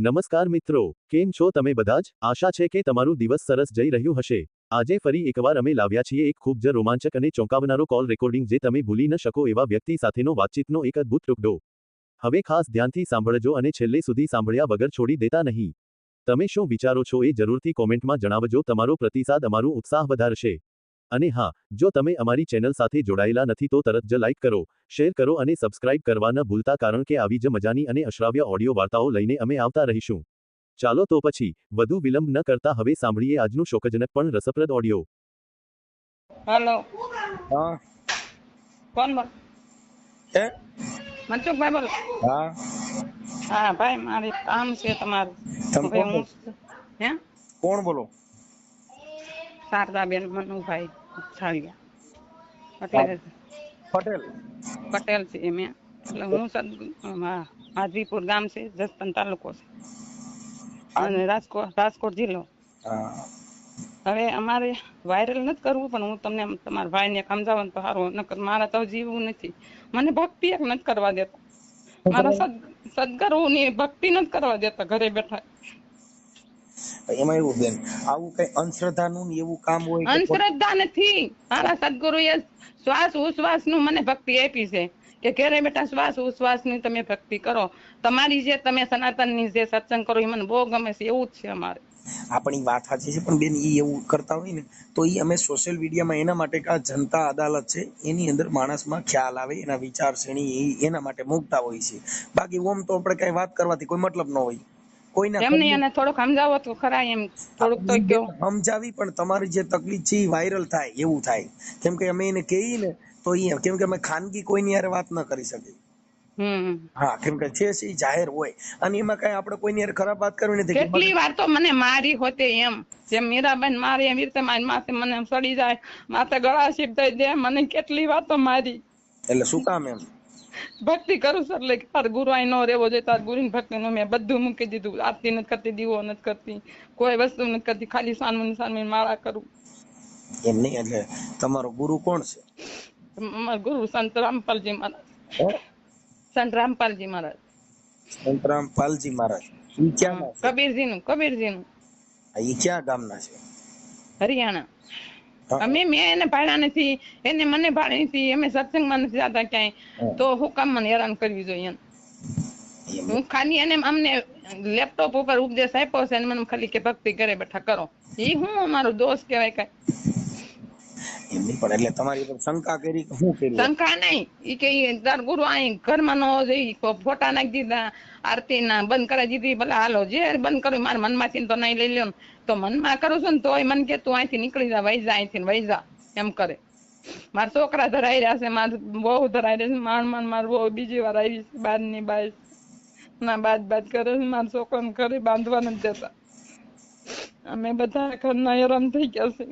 નમસ્કાર મિત્રો, કેમ છો તમે બધા જ? આશા છે કે તમારું દિવસ સરસ જઈ રહ્યું હશે. આજે ફરી એકવાર અમે લાવ્યા છીએ એક ખૂબ જ રોમાંચક અને ચોંકાવનારો કોલ રેકોર્ડિંગ જે તમે ભૂલી ન શકો એવા વ્યક્તિ સાથેનો વાતચીતનો એક અદ્ભુત ટુકડો. હવે ખાસ ધ્યાનથી સાંભળજો અને છેલ્લે સુધી સાંભળ્યા વગર છોડી દેતા નહીં. તમે શું વિચારો છો એ જરૂરથી કોમેન્ટમાં જણાવજો. તમારો પ્રતિસાદ અમારું ઉત્સાહ વધારશે. અને હા, જો તમે અમારી ચેનલ સાથે જોડાયેલા નથી તો તરત જ લાઈક કરો, શેર કરો અને સબસ્ક્રાઇબ કરવા ન ભૂલતા, કારણ કે આવી જ મજાની અને અશ્રાવ્ય ઓડિયો વાર્તાઓ લઈને અમે આવતા રહીશું. ચાલો તો પછી વધુ વિલંબ ન કરતા હવે સાંભળીએ આજનું શોકજનક પણ રસપ્રદ ઓડિયો. हेलो हाँ कौन बोल है मनसुखભાઈ બોલો? हाँ હા ભાઈ, મારે કામ છે તમારું. તમ હવે કોણ હું બોલો? હે કોણ બોલો? શારદાબેન મનુભાઈ છાળિયા, એટલે પટેલ. પટેલ છે એમ. એટલે હું હાજીપુર ગામ છે, જસદણ તાલુકો છે અને રાજકોટ જિલ્લો. હા હવે અમારે વાયરલ નથી કરવું, પણ હું તમને તમારા ભાઈને સમજાવું ને તો સારું, નકર મારા તો જીવવું નથી. મને ભક્તિ એક નથી કરવા દેતા, મારા સદગુરુ ની ભક્તિ નથી કરવા દેતા ઘરે બેઠા. એમાં એવું બેન, આવું કઈ અંધશ્રદ્ધાનું ને એવું કામ હોય કે અંધશ્રદ્ધા નથી. મારા સદગુરુએ શ્વાસ ઉશ્વાસ નું મને ભક્તિ આપી છે કે ઘરે બેઠા શ્વાસ ઉશ્વાસ ની તમે ભક્તિ કરો. તમારી જે તમે સનાતન ની જે સત્સંગ કરો એ મને બહુ ગમે છે. એવું જ છે અમારે. આપણી વાત સાચી છે, પણ બેન ઈ એવું કરતા હોય ને તો ઈ અમે સોશિયલ મીડિયામાં એના માટે કે આ જનતા અદાલત છે એની અંદર માણસમાં ખ્યાલ આવે, એના વિચાર શ્રેણી એના માટે મૂકતા હોય છે. બાકી ઓમ તો આપણે કઈ વાત કરવાથી કોઈ મતલબ ન હોય. કોઈના એમ નહીં, એને થોડુંક સમજાવો તો ખરા, એમ થોડુંક તો કયો. સમજાવી, પણ તમારી જે તકલીફ છે એ વાયરલ થાય એવું થાય. કેમ કે અમે એને કહીએ ને તો ઈ, કેમ કે અમે ખાનગી કોઈની હારે વાત ન કરી શકીએ. હા, કેમ કે છે એ જાહેર હોય અને એમાં કઈ આપણે કોઈની હારે ખરાબ વાત કરવી નથી. કેટલી વાર તો મને મારી હોતે, એમ જેમ મીરાબાઈ મારી એવી રીતે મારી માથે મને સડી જાય, માથે ગળા સીપ દઈ દે, મને કેટલી વાર તો મારી. એટલે શું કામ એમ? ભક્તિ કરું છું એટલે તાર ગુરુ અહીં નો રહેવો જોઈએ, તાર ગુરુ ની ભક્તિ નો મેં બધું મૂકી દીધું. આરતી નથી કરતી, દીવો નથી કરતી, કોઈ વસ્તુ નથી કરતી, ખાલી સાનમુની માળા કરું. એમ નહીં, એટલે તમારો ગુરુ કોણ છે? અમારા ગુરુ સંત રામપાલજી મહારાજ. સંત રામપાલજી મહારાજ. સંત રામપાલજી મહારાજ. ઈ ક્યાં ના છે? કબીરજી નું. ઈ ક્યાં ગામના છે? હરિયાણા. મેં એને ભાડ્યા નથી, એને મને ભાડ્યા નથી, અમે સત્સંગમાં નથી જતા ક્યાંય, તો હું કામ મને હેરાન કરવી જોઈએ? હું ખાલી એને અમને લેપટોપ ઉપર ઉપદેશ આપ્યો છે, મને ખાલી કે ભક્તિ કરે બેઠા કરો. એ હું અમારો દોષ કહેવાય કઈ? એમ નહીં, પણ એટલે તમારી ઉપર શંકા કરી કે શું કર્યું? શંકા નહીં, ઈ કે તાર ગુરુ અહીં ઘરમાં ન જઈ ફોટા નાખી દીધા, આરતી ના બંધ કરાવી દીધી. ભલે હાલો જે બંધ કર્યું, મારા મનમાંથી તો નહીં લઈ લ્યો ને, તો મનમાં કરું છું ને તોય મને કે તું અહીંથી નીકળી જા, વહી જા અહીંથી, વહી જા એમ કરે. મારા છોકરા ધરાઈ રહ્યા છે, મારું બહુ ધરાઈ રહ્યા છે, મારું બહુ બીજી વાર આવી છે, બાર ની બાઈ ના બાદ કરે છે. મારા છોકરાને ઘરે બાંધવા નથી દેતા. અમે બધા ઘરના હેરાન થઈ ગયા છે.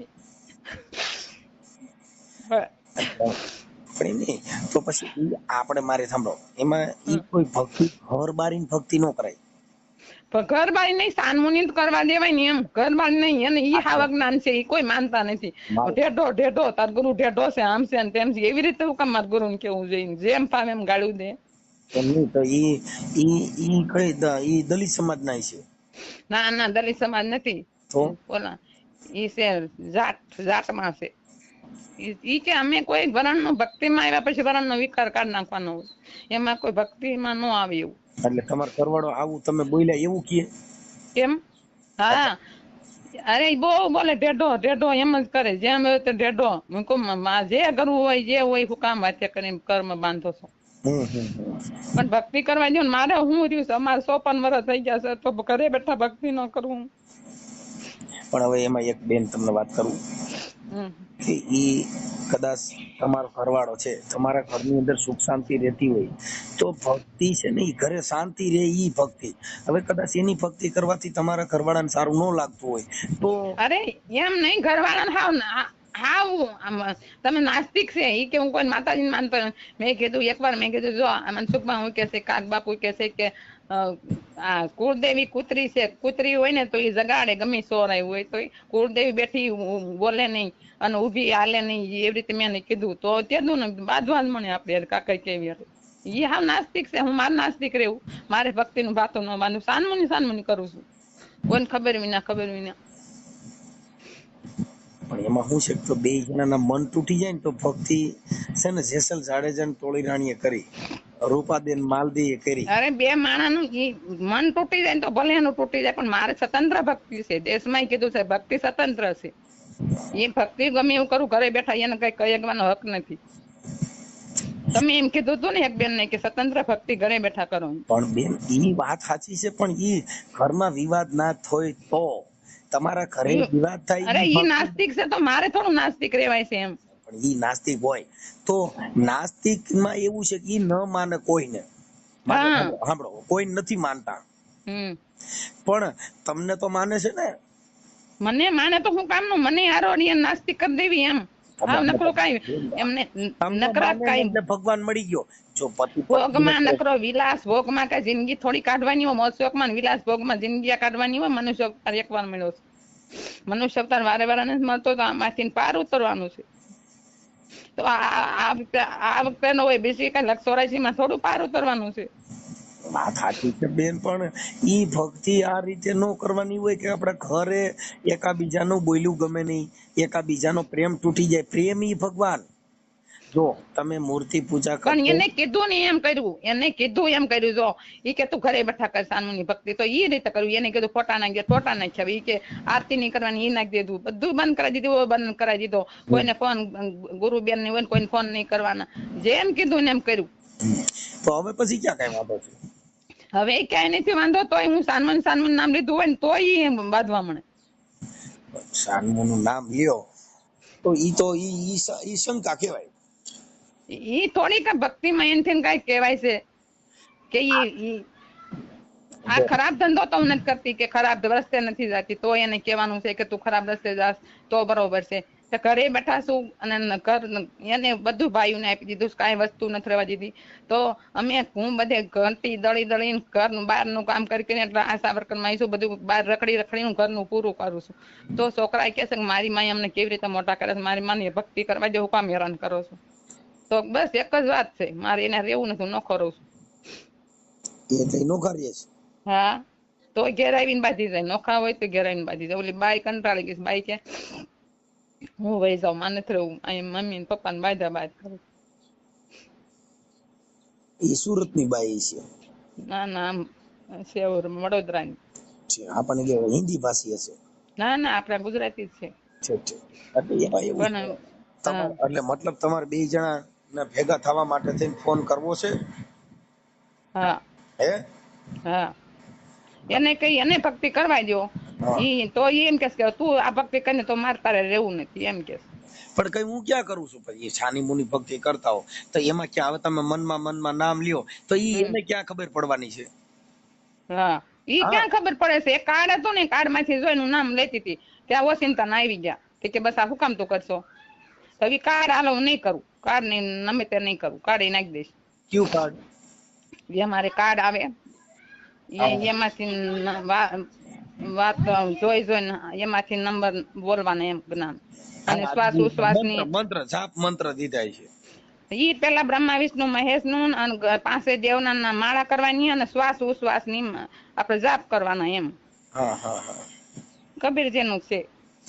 પણ નહીં તો પછી આપણે મારે સાંભળો, એમાં ઈ કોઈ ભક્તિ ઘર બારીની ભક્તિ ન કરાય. ઘર બારી નહીં, સાનમુની કરવા દેવાય ને એમ. ઘર બારી નહીં, એને ઈ હાવક જ્ઞાન છે, ઈ કોઈ માનતા નથી. ઢેઢો તાર ગુરુ ઢેઢો છે, આમ છે ને તેમ છે, એવી રીતે હું કામ મારા ગુરુ ને કેવું જોઈએ? જેમ ફાવે એમ ગાળ્યું દે. એમ નહીં તો ઈ કઈ ઈ દલિત સમાજ ના છે? ના, દલિત સમાજ નથી. તો બોલા ઈ છે જાટ માં છે. ઈ કે અમે કોઈ વરણ નો ભક્તિ માં આવ્યા પછી વરણ નો વિકાર કાઢી નાખવાનો હોય, એમાં કોઈ ભક્તિ માં નો આવે એવું. એટલે તમારો કરવાડો આવું તમે બોલ્યા એવું કહે? કેમ? હા, અરે બહુ બોલે, ઢેઢો એમ જ કરે, જેમ હોય તે ઢેઢો. જે કરવું હોય જે હોય હું કામ વાતે કરીને કર્મ બાંધો છો. પણ ભક્તિ કરવા દો ને, મારે હું રહ્યું છે, અમારે 54 વર્ષ થઈ ગયા છે, તો ઘરે બેઠા ભક્તિ ન કરવું. પણ હવે એમાં એક બેન તમને વાત કરું કે ઈ કદાચ તમારો ઘરવાળો છે, તમારા ઘરની અંદર સુખ શાંતિ રહેતી હોય તો ભક્તિ છે ને, ઘરે શાંતિ રહે ઈ ભક્તિ. હવે કદાચ એની ભક્તિ કરવાથી તમારા ઘરવાળાને સારું ન લાગતું હોય તો? અરે એમ નહીં, ઘરવાળાને હાવ તમે નાસ્તિક છે ઈ કે હું કોઈ માતાજી માનતો. મેં કીધું એકવાર, મેં કીધું જો મનસુખમાં હું કે છે, કાક બાપુ કે છે કે આ કુળદેવી કૂતરી છે, કૂતરી હોય ને તો એ જગાડે, ગમે સોરાય હોય તો કુળદેવી બેઠી બોલે નહીં અને ઉભી હાલે નહીં, એવી રીતે મેં કીધું. તો તેનું ને બાંધવા જ મને આપણે કાકા કેવી હતી. ઈ હાવ નાસ્તિક છે. હું માર નાસ્તિક રહેવું, મારે ભક્તિનું ભાતું ન માનું, સાનમુની કરું છું, કોઈને ખબર વિના. પણ એમાં શું છે તો બે જણાના મન તૂટી જાય ને તો ભક્તિ છે ને જેસલ જાડેજા ટોળી રાણીએ કરી, રૂપાબેન માલદીએ કરી. અરે બે માણાનું ઈ મન તૂટી જાય ને તો ભલે એનું તૂટી જાય, પણ મારે સ્વતંત્ર ભક્તિ છે. દેશમાં કીધું છે ભક્તિ સ્વતંત્ર છે. એ ભક્તિ ગમે એવું કરું, ઘરે બેઠા એને કઈ કહેવાનો હક નથી. તમે એમ કીધું હતું ને એક બેન ને કે સ્વતંત્ર ભક્તિ ઘરે બેઠા કરો. પણ બેન ઈ વાત સાચી છે, પણ ઈ ઘરમાં વિવાદ ના થાય તો તમારા ઘરે વિવાદ થાય. અરે ઈ નાસ્તિક છે તો મારે થોડું નાસ્તિક રહેવાય છે એમ. પણ ઈ નાસ્તિક હોય તો નાસ્તિક માં એવું છે કે ઈ ન માને કોઈને. સાંભળો, કોઈ નથી માનતા, પણ તમને તો માને છે ને. મને માને તો હું કામનું, મને હારો નાસ્તિક કરી દેવી એમ. નકરો કઈ એમને નકરા કઈ ભગવાન મળી ગયો. જો પતિ ભોગમાં નકરો વિલાસ ભોગમાં કઈ જિંદગી થોડી કાઢવાની હોય, મોજ શોખમાં વિલાસ ભોગમાં જિંદગી કાઢવાની હોય. મનુષ્ય અવતાર એકવાર મળ્યો છે, મનુષ્ય અવતાર વારે વારે નથી મળતો, તો આમાંથી પાર ઉતરવાનું છે. તો આ વખતે નો હોય, બીજી કઈ 84 માં થોડું પાર ઉતરવાનું છે. વાત સાચી છે બેન, પણ ઈ ભક્તિ આ રીતે નો કરવાની હોય કે આપડા ઘરે એકાબીજાનું બોલ્યું ગમે નહીં, એકાબીજાનો પ્રેમ તૂટી જાય. પ્રેમ ઈ ભગવાન. જો તમે મૂર્તિ પૂજા કરો, પણ એને કીધું ને એમ કર્યું, જો ઈ કે તું ઘરે બેઠા કર સાનુની ભક્તિ, તો ઈ રીતે કર્યું. એને કીધું ફોટા નાખ્યા, ઈ કે આરતી નહીં કરવાની, ઈ નાખી દીધું, બધું બંધ કરાવી દીધું, બંધ કરાવી દીધો. કોઈને ફોન ગુરુબેન ને હોય કોઈને ફોન નહીં કરવાના, જેમ કીધું ને એમ કર્યું. તો હવે પછી ક્યાં કઈ વાંધો છે? હવે ક્યાંય નથી વાંધો. તોય હું સાનમન નામ લીધું હોય ને તોય એમ બાંધવા મળે. સાનમુનું નામ લ્યો તો ઈ શંકા કહેવાય. ઈ થોડીક ભક્તિમાં એનથી કઈ કહેવાય છે કે ઈ આ ખરાબ ધંધો તો હું નથી કરતી, કે ખરાબ રસ્તે નથી જતી, તો એને કહેવાનું છે કે તું ખરાબ રસ્તે જાસ તો બરોબર છે. ઘરે બેઠા છું અને એને બધું ભાઈઓને આપી દીધું, કઈ વસ્તુ નથી રહેવા દીધી. તો હું બધે ઘંટી દળીને ઘરનું બહારનું કામ કરીને આશા વર્કરમાં આવીશું, બધું બહાર રખડી ઘરનું પૂરું કરું છું. તો છોકરા કહે છે કે મારી માએ અમને કેવી રીતે મોટા કરે છે, મારી માને ભક્તિ કરવા દે, હું કામ હેરાન કરો છો. તો બસ એક જ વાત છે, મારે એને રહેવું નથી, નોખો રહું છું. નોખા રહે છે. હા, તો ઘેર આવીને બાંધી જાય. નોખા હોય તો ઘેર આવીને બાંધી જાય. ઓલી બાઈ કંટાળી ગઈ, બાઈ કે હું વહી જાઉં, માને નથી રહેવું, અહીં મમ્મી ને પપ્પા ને બાંધ કરું. એ સુરત ની બાઈ છે? ના શેવર વડોદરાની છે. આપણને કે હિન્દી ભાષી હશે? ના આપડા ગુજરાતી જ છે. એટલે મતલબ તમારે બે જણા ને ભેગા થવા માટે થઈને ફોન કરવો છે? હા હે? હા, એને કઈ એને ભક્તિ કરવા દો. ઈ તો એમ કે તું આ ભક્તિ કરીને તો મારે તારે રહેવું નથી એમ કે. પણ કઈ હું ક્યાં કરું છું? પછી છાની મુની ભક્તિ કરતા હો તો એમાં ક્યાં હવે તમે મનમાં નામ લ્યો તો ઈ એને ક્યાં ખબર પડવાની છે? હા, ઈ ક્યાં ખબર પડે છે? એક કાર્ડ હતું ને, કાર્ડ માંથી જોઈને નામ લેતી હતી, ત્યાં વોશિંગ્ટન આવી ગયા કે બસ આ હું કામ તું કરશો? તો એ કાર્ડ હાલો હું નહીં કરું, કાર્ડ નહીં નમે તે નહીં કરું, કાર્ડ એ નાખી દઈશ. કયું કાર્ડ? જે મારે કાર્ડ આવે એમાંથી વાત જોઈને એમાંથી નંબર બોલવાના એમ જ્ઞાન અને શ્વાસ ઉશ્વાસ ની મંત્ર જાપ મંત્ર દીધા છે. ઈ પેલા બ્રહ્મા વિષ્ણુ મહેશ નું અને 5 દેવના માળા કરવાની અને શ્વાસ ઉશ્વાસ ની આપણે જાપ કરવાના એમ. કબીરજી નું છે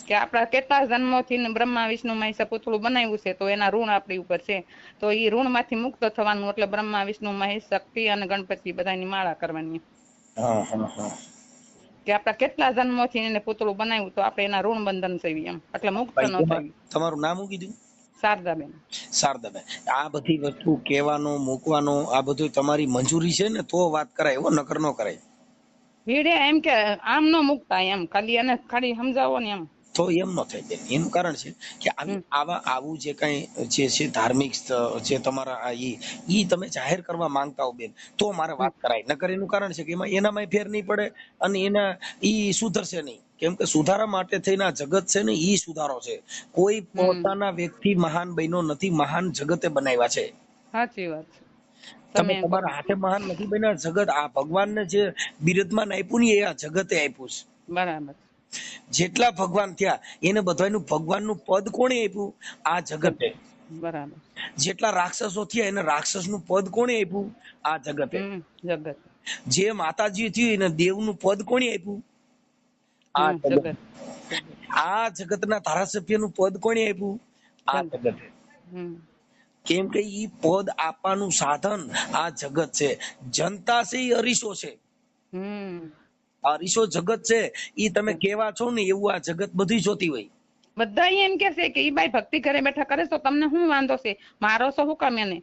કે આપડા કેટલા જન્મોથી બ્રહ્મા વિષ્ણુ મહેશ પૂતળું બનાવ્યું છે, તો એના ઋણ આપણી ઉપર છે. તો ઈ ઋણ માંથી મુક્ત થવાનું એટલે બ્રહ્મા વિષ્ણુ મહેશ શક્તિ અને ગણપતિ બધાની માળા કરવાની. કે આપડા કેટલા જન્મોથી એને પૂતળું બનાવ્યું, તો આપણે એના ઋણ બંધન થવી એમ, એટલે મુક્ત ન થવી. તમારું નામ શું કીધું? શારદાબેન. શારદાબેન, આ બધી વસ્તુ કહેવાનું મૂકવાનું આ બધું તમારી મંજૂરી છે ને તો વાત કરાય, હો નકર નો કરાય. ભીડે એમ કે આમ નો મુકતા એમ, ખાલી એને ખાલી સમજાવો ને એમ. તો એમ ન થાય બેન. એનું કારણ છે કે આવું જે કઈ જે છે ધાર્મિક જે તમારા ઈ તમે જાહેર કરવા માંગતા હો બેન, તો મારે વાત કરાય. નકર એનું કારણ છે કે એનામાં ફેર નહીં પડે અને એના ઈ સુધરશે નહીં. કેમ કે સુધારા માટે થઈને આ જગત છે ને ઈ સુધારો છે. કોઈ પોતાના વ્યક્તિ મહાન બન્યો નથી, મહાન જગતે બનાવ્યા છે. સાચી વાત છે. તમે તમારા હાથે મહાન નથી બન્યા, જગત આ ભગવાનને જે બિરદમાન આપ્યું ને એ આ જગતે આપ્યું છે. બરાબર. જેટલા ભગવાન થયા એને બધાનું ભગવાનનું પદ કોણે આપ્યું? આ જગતે. બરાબર. જેટલા રાક્ષસો થયા એને રાક્ષસનું પદ કોણે આપ્યું? આ જગતે. જગત. જે માતાજી થયું એને દેવનું પદ કોણે આપ્યું? આ જગત. જગત. આ જગતના ધારાસભ્યનું પદ કોણે આપ્યું? આ જગતે. કેમ કે ઈ પદ આપવાનું સાધન આ જગત છે. જનતા છે ઈ અરીસો છે. અરીસો જગત છે. ઈ તમે કેવા છો ને એવું આ જગત બધું જોતી હોય. બધા એમ કે છે કે ઈ બાઈ ભક્તિ ઘરે બેઠા કરે તો તમને શું વાંધો છે? મારો છો હું કામ એને?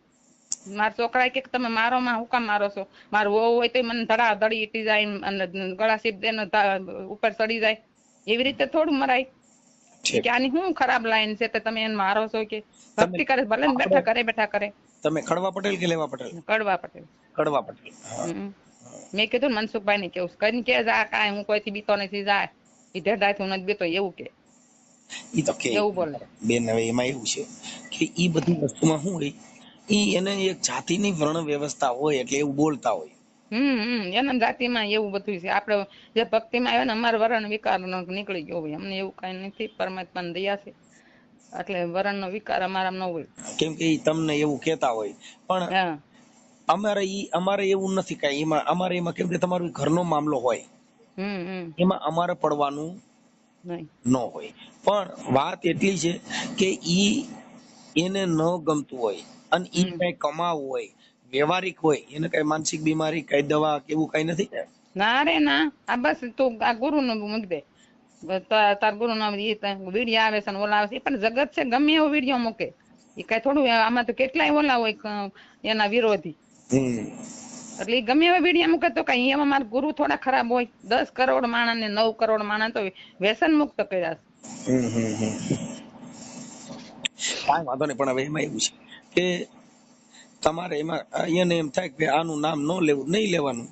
મારા છોકરા કે તમે મારો માં હું કામ મારો છો? મારું વહુ હોય તો મને ધડા ધડી ઈટી જાય અને ગળા સીપ દે ઉપર ચડી જાય. એવી રીતે થોડું મરાય. કે આની શું ખરાબ લાઈન છે? તમે એને મારો છો કે ભક્તિ કરે ભલે બેઠા ઘરે બેઠા કરે. તમે કડવા પટેલ કે લેવા પટેલ? કડવા પટેલ. કડવા પટેલ. મેં કીધું મનસુખભાઈ ને કેવું કઈ કે જા કાંઈ હું કોઈથી બીતો નથી જાય ઈ ઢેઢાય હું નથી બીતો એવું કે. ઈ તો કે એવું બોલે બેન. હવે એમાં એવું છે કે ઈ બધી વસ્તુમાં શું હોય, ઈ એને એક જાતિની વર્ણ વ્યવસ્થા હોય એટલે એવું બોલતા હોય. એના જાતિમાં એવું બધું છે. આપડે જે ભક્તિમાં આવે ને અમારે વર્ણ વિકાર નીકળી ગયો હોય. અમને એવું કઈ નથી, પરમાત્માની દયા છે એટલે વર્ણ નો વિકાર અમારા ન હોય. કેમ કે ઈ તમને એવું કેતા હોય પણ અમારે એવું નથી કઈ. એમાં કેમ કે તમારો ઘરનો મામલો હોય એમાં અમારે પડવાનું ન હોય. પણ વાત એટલી છે કે ઈ એને ન ગમતું હોય અને ઈ કઈ કમાવું હોય, વ્યવહારિક હોય, એને કઈ માનસિક બીમારી, કઈ દવા કેવું કઈ નથી ને? ના રે ના. આ બસ તું આ ગુરુ નું મૂકી દે. તાર ગુરુ નો વિડીયો આવે છે ઓલા આવે છે પણ જગત છે ગમે એવો વિડીયો મૂકે. એ કઈ થોડું આમાં તો કેટલાય ઓલા હોય એના વિરોધી. એટલે ગમે એવા વિડીયો મૂકે તો કઈ એમાં મારા ગુરુ થોડા ખરાબ હોય? 10 કરોડ માણસ ને 9 કરોડ માણસ તો વ્યસન મુક્ત કર્યા છે. કાંઈ વાંધો નહીં. પણ હવે એમાં એવું છે કે તમારે એમાં એને એમ થાય કે આનું નામ ન લેવું, નહીં લેવાનું.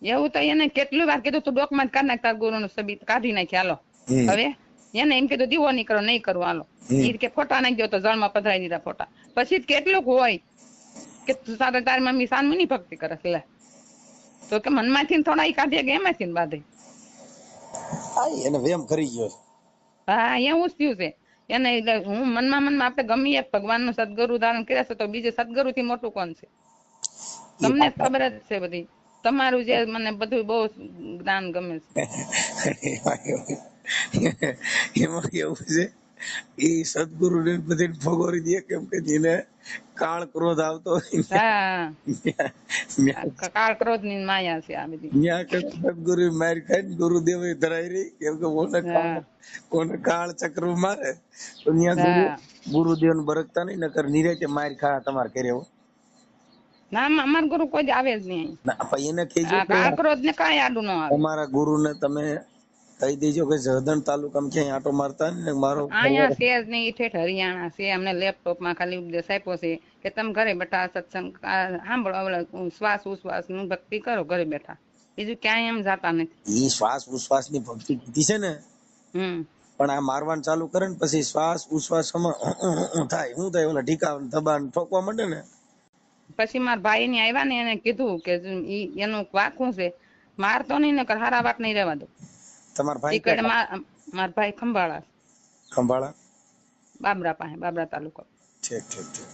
એવું તો એને કેટલી વાર કીધું તું ડોકમાં કાઢ નાખ, તાર ગુરુ નું સબીત કાઢી નાખી હાલો. હવે એને એમ કીધું દીવો નહીં કરો, નહીં કરો હાલો. એ કે ફોટા નાખી દો તો જળમાં પધરાઈ દીધા ફોટા. પછી કેટલુંક હોય કે તારી મમ્મી સાનમુની ભક્તિ કરે લે તો કે મનમાંથી થોડા ઈ કાઢીએ કે એમાંથી બાંધે. એને વેમ કરી ગયો. હા એવું જ થયું છે એને. હું મનમાં આપણે ગમે એક ભગવાન નું સદગુરુ ધારણ કર્યા છે તો બીજે સદગુરુ થી મોટું કોણ છે? તમને ખબર જ છે બધી. તમારું જે મને બધું બહુ જ્ઞાન ગમે છે. એમાં કેવું છે એ સદગુરુ ને બધી ભગોરી દે. કેમ કે જેને કાળ ક્રોધ આવતો કાળ ક્રોધ ની માયા છે આ બધી. સદગુરુ માર ખાઈ ગુરુદેવ ધરાઈ રહી. કેમ કે કોને કાળ ચક્ર મારે તો ગુરુદેવ ને બરકતા નહીં, નકર નિરાતે માર ખા તમારે કરે. ના અમાર ગુરુ કોઈ આવે જ નહીં. એને કહેજો કાળ ક્રોધ ને કાંઈ આડું ન આવે. તમારા ગુરુ ને તમે કહી દેજો કે જસદણ તાલુકામાં ક્યાંય આટો મારતા ને મારો અહીંયા છે જ નહીં. ઠેઠ હરિયાણા છે. અમને લેપટોપ માં ખાલી ઉપદેશ આપ્યો છે કે તમે ઘરે બેઠા સત્સંગ સાંભળો, શ્વાસ ઉશ્વાસ નું ભક્તિ કરો ઘરે બેઠા. બીજું ક્યાંય એમ જાતા નથી. એ શ્વાસ ઉશ્વાસ ની ભક્તિ કીધી છે ને. પણ આ મારવાનું ચાલુ કરે ને પછી શ્વાસ ઉશ્વાસ થાય. શું થાય? ઓલા ઢીકા દબાણ ઠોકવા માંડે ને. પછી મારા ભાઈ ની આવ્યા ને એને કીધું કે એનું વાકું છે, મારતો નહીં ને હારા વાત નહીં રહેવા દો. તમારા ભાઈ? મારા ભાઈ ખંભાળા. ખંભાળા બાબરા પાસે, બાબરા તાલુકો. ઠીક ઠીક ઠીક.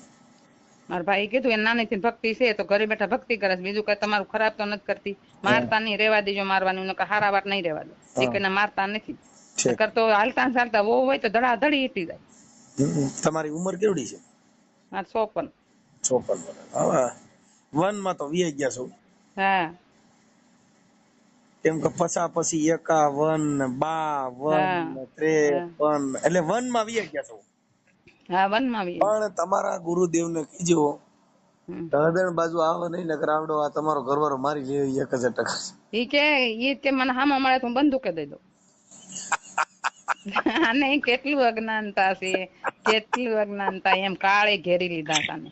મારા ભાઈ કીધું એ નાની ભક્તિ છે તો ઘરે બેઠા ભક્તિ કરે છે, બીજું કઈ તમારું ખરાબ તો નથી કરતી. મારતા નહીં રહેવા દેજો, મારવાનું હારા વાત નહીં રહેવા દો. એ કઈ મારતા નથી કરતો. હાલતા ચાલતા બહુ હોય તો ધડા ધડી ઈટી જાય. તમારી ઉંમર કેવડી છે? મારે 54. 54 હવે વન માં તો વી ગયા છો. હા. કેમ કે પછી 51, 52, 53 એટલે વન માં વી ગયા છો. હા વન માં વી. પણ તમારા ગુરુદેવ ને કીજો ધડણ બાજુ આવે નહીં, નકર આવડો આ તમારો ઘરવાળો મારી લે 1000%. ઈ કે મને હામો મળે તો બંદૂકે દઈ દઉં. આને કેટલું અજ્ઞાનતા છે, કેટલું અજ્ઞાનતા. એમ કાળે ઘેરી લીધા તાને.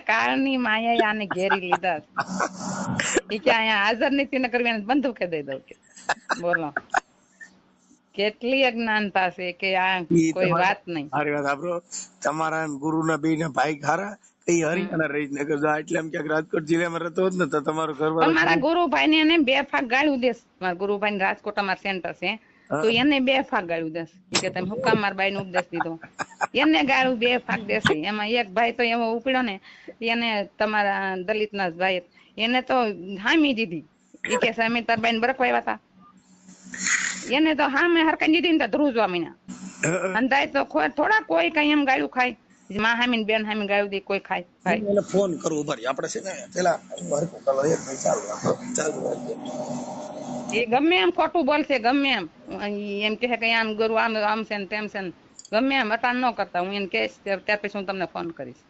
કાળની માયા આને ઘેરી લીધા. ઈ કે અહીંયા હાજર નથી ને કરવી બંદૂકે દઈ દઉં. બોલો કેટલી અજ્ઞાનતા છે કે આ કોઈ વાત નહીં. સારી વાત આપડો. તમારા ગુરુ ના બે ના ભાઈ ખારા કઈ હરિયાણા રહી ને એટલે એમ ક્યાંક રાજકોટ જિલ્લામાં રહેતો હોત ને તો તમારું ઘર. મારા ગુરુભાઈ ને 2 ફાક ગાળ્યું દેશ. મારા ગુરુભાઈ રાજકોટ અમાર સેન્ટર છે. તો એને 2 ફાક ગાળું દેસ કે તમે હું કામ માર બાઈ નો ઉપદેશ દીધો, એને ગાળું 2 ફાક દેશે. એમાં એક ભાઈ તો એવો ઉપડ્યો ને, એને તમારા દલિત ના ભાઈ એને તો હામી દીધી, એ કે સામે તાર બાઈ ને બરકવાયા હતા, એને તો હામે હરકાઈ દીધી ને ધ્રુવ સ્વામીના અંધાય તો થોડા કોઈ કઈ એમ ગાળું ખાય, માં હામી ને બેન હામી ગાળું દે કોઈ ખાય ભાઈ. એને ફોન કરવો ભરી આપણે છે ને પેલા હરકો કરો એક ભાઈ ચાલુ એ ગમે એમ ખોટું બોલશે, ગમે એમ કહે કે આમ ગુરુ આમ છે ને તેમ છે ને, ગમે એમ અટાણ ન કરતા, હું એને કહીશ ત્યાર પછી હું તમને ફોન કરીશ.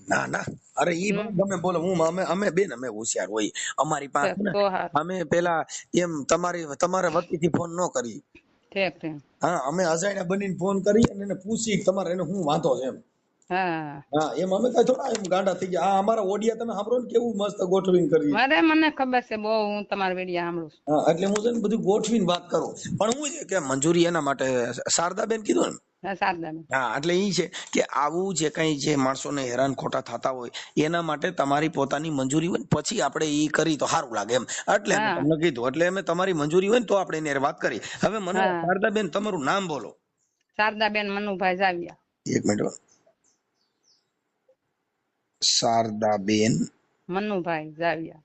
ના ના, અરે ઈ ગમે બોલો, હું અમે બેન અમે હોશિયાર હોય અમારી પાસે અમે પેલા એમ તમારે વતીથી ફોન ન કરી. ઠીક ઠીક. હા, અમે અજાણ્યા બનીને ફોન કરી અને એને પૂછી તમારે એને શું વાંધો છે એમ. હા એમ અમે કઈ થોડા એમ ગાંડા થઈ ગયા. આ અમારા ઓડિયા તમે સાંભળો ને કેવું મસ્ત ગોઠવીને કરી. અરે મને ખબર છે બહુ, હું તમારા વિડિયા સાંભળું છું. હા, એટલે હું છે ને બધું ગોઠવીને વાત કરું. પણ હું છે કે મંજૂરી એના માટે શારદાબેન કીધું ને, હા, એટલે ઈ છે કે આવું જે કઈ જે માણસોને હેરાન ખોટા થતા હોય એના માટે તમારી પોતાની મંજૂરી હોય પછી આપણે ઈ કરી તો સારું લાગે એમ, એટલે તમને કીધું. એટલે અમે તમારી મંજૂરી હોય ને તો આપણે એની વાત કરી. હવે મને શારદાબેન તમારું નામ બોલો. શારદાબેન મનુભાઈ જાવિયા. એક મિનિટ. શારદાબેન મનુભાઈ જાવિયા.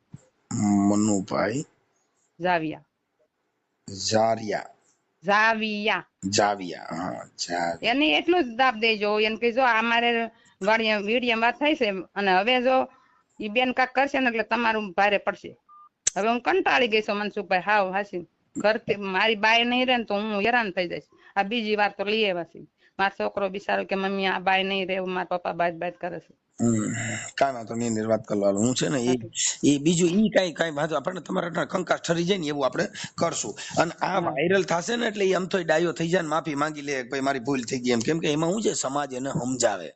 મનુભાઈ જાવિયા. જારિયા. જાવિયા. જાવિયા. હા, જાવિયા. એને એટલું જ દાબ દેજો, એને કે જો અમારે વિડીયો વાત થાય છે અને હવે જો ઈ બેન કાક કરશે ને એટલે તમારું ભારે પડશે. હવે હું કંટાળી ગઈ છું મનસુખભાઈ, હાવ હાસી ઘરથી મારી બાઈ નહીં રહે ને તો હું હેરાન થઈ જઈશ. આ બીજી વાર તો લઈ આવ્યા છે. મારો છોકરો બિચારો કે મમ્મી આ બાઈ નહીં રહે, મારા પપ્પા બાજ કરે છે. કાના તો ની વાત કરવા હું છે ને એ બીજું ઈ કઈ વાત આપણે તમારા કંકાસ ઠરી જાય ને એવું આપણે કરશું. અને આ વાયરલ થશે ને એટલે એમ તો ડાયો થઈ જાય ને માફી માંગી લે ભાઈ મારી ભૂલ થઈ ગઈ એમ. કેમ કે એમાં હું છે સમાજ એને સમજાવે.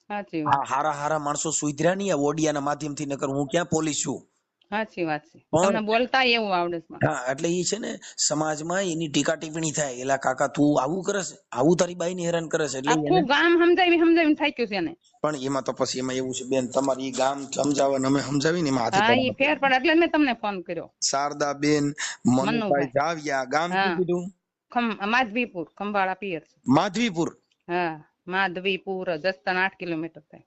આ હારા માણસો સુધર્યા નહીં આ ઓડિયાના માધ્યમથી, નકર હું ક્યાં પોલીસ છું. સાચી વાત છે, તમને બોલતા એવું આવડે છે. હા, એટલે ઈ છે ને સમાજમાં એની ટીકા ટિપ્પણી થાય, એલા કાકા તું આવું કરે છે, આવું તારી બાઈને હેરાન કરે છે, એટલે આખું ગામ સમજાવી થાક્યું છે ને. પણ એમાં તો પછી એમાં એવું છે બેન, તમારી ગામ સમજાવે ને અમે સમજાવીને એમાં હા, ઈ ફેર પડે એટલે મેં તમને ફોન કર્યો. શારદાબેન મનુભાઈ જાવિયા, ગામ કીધું માધવીપુર, ખંભાળા પિયર. માધવીપુર. હા, માધવીપુર જસદણ 8 કિલોમીટર થાય.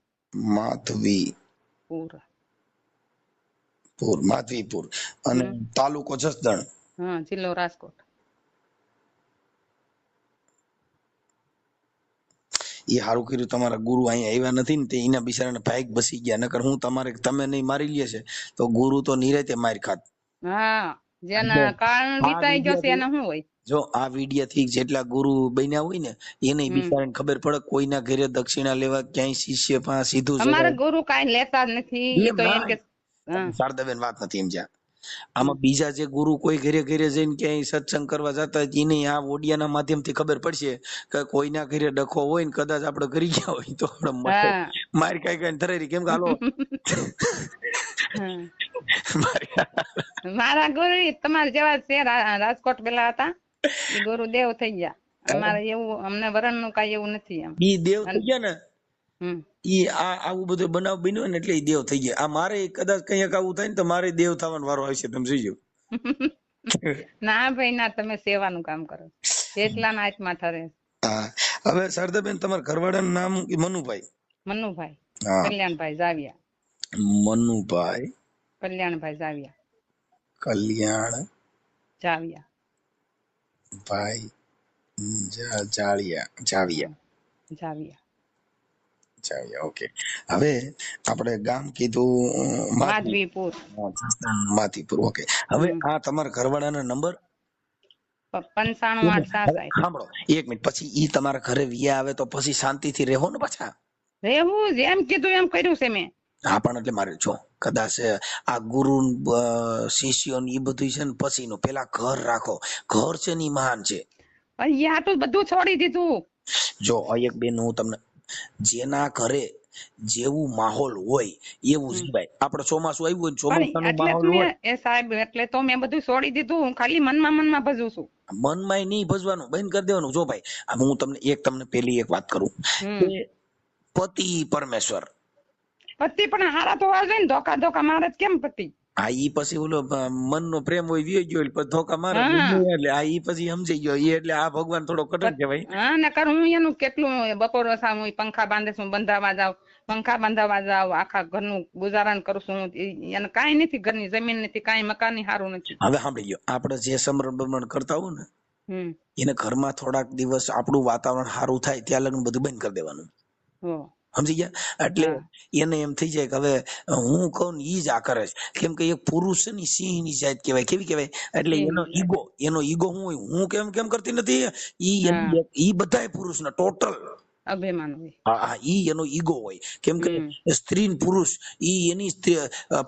માધવીપુર. માધવીપુર અને તાલુકો જસદણ. હા, જિલ્લો રાજકોટ. એ હારું કર્યું તમારા ગુરુ અહીંયા આવ્યા નથી ને, તે એના બિચારાને ભાગ બસી ગયા, નકર હું તમે નહીં મારી લે છે તો ગુરુ તો નિરાતે માર ખાત. હા, જેના કારણ વિતાઈ ગયો છે એને શું હોય. જો આ વિડિયા થી જેટલા ગુરુ બન્યા હોય ને એને બિચારાને ખબર પડે કોઈના ઘરે દક્ષિણા લેવા ક્યાંય શિષ્ય પાસે સીધું. અમારા ગુરુ કાઈ લેતા જ નથી. તો એમ કે શારદાબેન વાત નથી એમ. જ્યાં આમાં બીજા જે ગુરુ કોઈ ઘરે જઈને ક્યાંય સત્સંગ કરવા જતા એને આ ઓડિયાના માધ્યમથી ખબર પડશે કે કોઈના ઘરે ડખો હોય ને કદાચ આપણે કરી ગયા હોય તો આપણે માર કઈ ધરાઈ. કેમ કે હાલો મારા ગુરુ તમારા જેવા છે, રાજકોટ પેલા હતા એ ગુરુ દેવ થઈ ગયા. અમારે એવું અમને વરણ નું કઈ એવું નથી. એમ ઈ દેવ થઈ ગયા ને, ઈ આવું બધું બનાવ બન્યો ને એટલે દેવ થઈ ગયા. આ મારે કદાચ કઈક આવું થાય ને તો મારે દેવ થવાનો વારો આવશે. તમે જોઈજો. ના ભાઈ ના, તમે સેવાનું કામ કરો એટલા ના હાથમાં ઠરે. હા, હવે શારદાબેન તમારા ઘરવાળાનું નામ મનુભાઈ. મનુભાઈ કલ્યાણભાઈ જાવિયા. મનુભાઈ કલ્યાણભાઈ જાવિયા. કલ્યાણ જાવિયા. ભાઈ જાળિયા જાવિયા. જાવિયા. ઓકે. હવે આપણે ગામ કીધું માધવીપુર. માધવીપુર. ઓકે. હવે આ તમારા ઘરવાળાનો નંબર 9586. સાંભળો એક મિનિટ, પછી ઈ તમારા ઘરે વિયા આવે તો પછી શાંતિથી રહેવો ને પાછા. રહેવું જેમ કીધું એમ કર્યું છે મેં. હા, પણ એટલે મારે જો કદાચ આ ગુરુ શિષ્યો ને એ બધું છે ને પછી નું પેલા ઘર રાખો. ઘર છે ને મહાન છે. અહીંયા તો બધું છોડી દીધું. જો એક બેન હું તમને, જેના ઘરે જેવું માહોલ હોય એવું જીવાય. આપણે ચોમાસું આવ્યું હોય ચોમાસાનો માહોલ હોય એ સાહેબ, એટલે તો મેં બધું છોડી દીધું. હું ખાલી મનમાં ભજું છું. મનમાં નહીં ભજવાનું, બંધ કરી દેવાનું. જો ભાઈ હું તમને પેલી એક વાત કરું કે પતિ પરમેશ્વર. પતિ પણ હારા તો આવે ને, ધોકા મારે કેમ પતિ? હા ઈ પછી ઓલો મનનો પ્રેમ હોય વિયો ગયો એટલે પછી ધોકા મારે હા એટલે આ ઈ પછી સમજાઈ ગયો ઈ એટલે આ ભગવાન થોડો કઠણ કહેવાય. હા ને કર હું એનું કેટલું બપોર વસા હું પંખા બાંધે છું, બંધાવા જાવ, પંખા બાંધાવા જાવ, આખા ઘરનું ગુજારણ કરું છું. એને કાંઈ નથી, ઘરની જમીન નથી, કાંઈ મકાન સારું નથી. હવે સાંભળી ગયો, આપણે જે સમરણ બમરણ કરતા હોય ને હમ એને ઘરમાં થોડાક દિવસ આપણું વાતાવરણ સારું થાય ત્યાં લગન બધું બંધ કરી દેવાનું. હો સમજી ગયા? એટલે હા એને એમ થઈ જાય કે હવે હું કહું ને ઈ જ આ કરે છે. કેમ કે એક પુરુષ છે ને સિંહ ની જાત કહેવાય. કેવી કહેવાય? એટલે એનો ઈગો હું હોય, હું કેમ કેમ કરતી નથી, હા ઈ બધાય પુરુષ ના ટોટલ અભિમાન હોય. હા ઈ એનો ઈગો હોય. કેમ કે હમ સ્ત્રી ને પુરુષ ઈ એની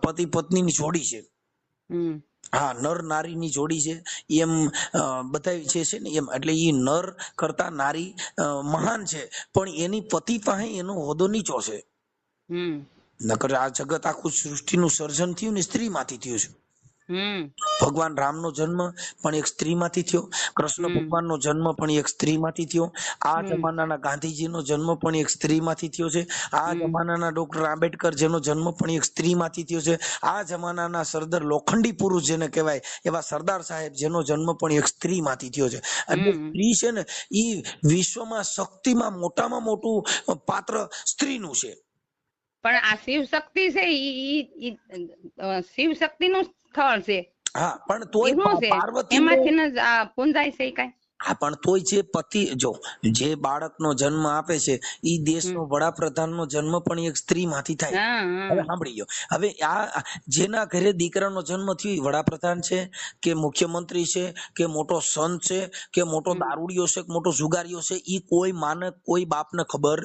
પતિ પત્ની ની જોડી છે. હમ હા, નર નારી ની જોડી છે એમ બધા છે ને એમ. એટલે ઈ નર કરતા નારી મહાન છે, પણ એની પતિ પાસે એનો હોદ્દો નીચો છે. હમ નકર આ જગત આખું સૃષ્ટિનું સર્જન થયું ને સ્ત્રી માંથી થયું છે. હમ ભગવાન રામનો જન્મ પણ એક સ્ત્રી માંથી થયો, કૃષ્ણ હમ ભગવાનનો જન્મ પણ એક સ્ત્રી માંથી થયો, આ હમ જમાનાના ગાંધીજીનો જન્મ પણ એક સ્ત્રી માંથી થયો છે, આ હમ જમાનાના ડોક્ટર આંબેડકર જેનો જન્મ પણ એક સ્ત્રી માંથી થયો છે, આ જમાનાના સરદાર લોખંડી પુરુષ જેને કહેવાય એવા સરદાર સાહેબ જેનો જન્મ પણ એક સ્ત્રી માંથી થયો છે. એટલે હમ સ્ત્રી છે ને ઈ વિશ્વમાં શક્તિમાં મોટામાં મોટું પાત્ર સ્ત્રીનું છે. પણ આ શિવ શક્તિ છે, ઈ શિવ શક્તિ નું સ્થળ છે. હા, પણ એ તોય શું છે, પાર્વતી એમાંથી જ આ પૂંજાય છે કઈ. હા, પણ તોય જે પતિ જો જે બાળકનો જન્મ આપે છે ઈ દેશનો વડાપ્રધાનનો જન્મ પણ એક સ્ત્રી માંથી થાય. હા હવે સાંભળી ગયો, હવે આ જેના ઘરે દીકરાનો જન્મ થયો વડાપ્રધાન છે કે મુખ્યમંત્રી છે કે મોટો સંત છે કે મોટો દારૂડિયો છે કે મોટો જુગારીયો છે, ઈ કોઈ માને કોઈ બાપને ખબર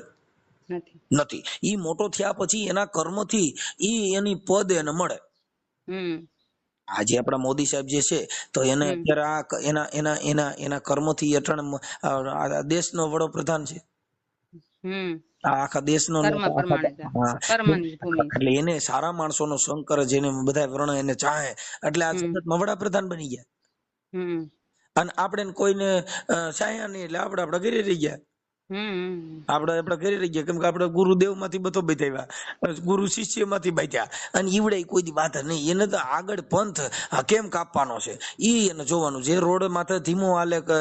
નથી. નથી. ઈ મોટો થયા પછી એના કર્મથી ઈ એની પદ એને મળે. આજે આપણા મોદી સાહેબ જે છે તો એને અત્યારે આ એના એના એના એના કર્મથી અટણ દેશનો વડાપ્રધાન છે. આ આખા દેશનો કર્મ પ્રમાણે કર્મની ભૂમિ છે. એટલે એને સારા માણસોનો સંગ કરે, જેને બધા વર્ણ એને ચાહે, એટલે આ જગતમાં વડાપ્રધાન બની ગયા. અને આપણે કોઈને ચાહ્યા નહીં એટલે આપણે આપણા ઘરે રહી ગયા. આપણે આપણા ઘરે રહી ગયા, કેમ કે આપણે ગુરુદેવ માંથી બધો બતાવ્યા, ગુરુ શિષ્ય માંથી બાંધ્યા, અને ઈવડે કોઈ દી વાત નહીં. એને તો આગળ પંથ કેમ કાપવાનો છે ઈ એને જોવાનું. જે રોડ માથે ધીમો હાલે કે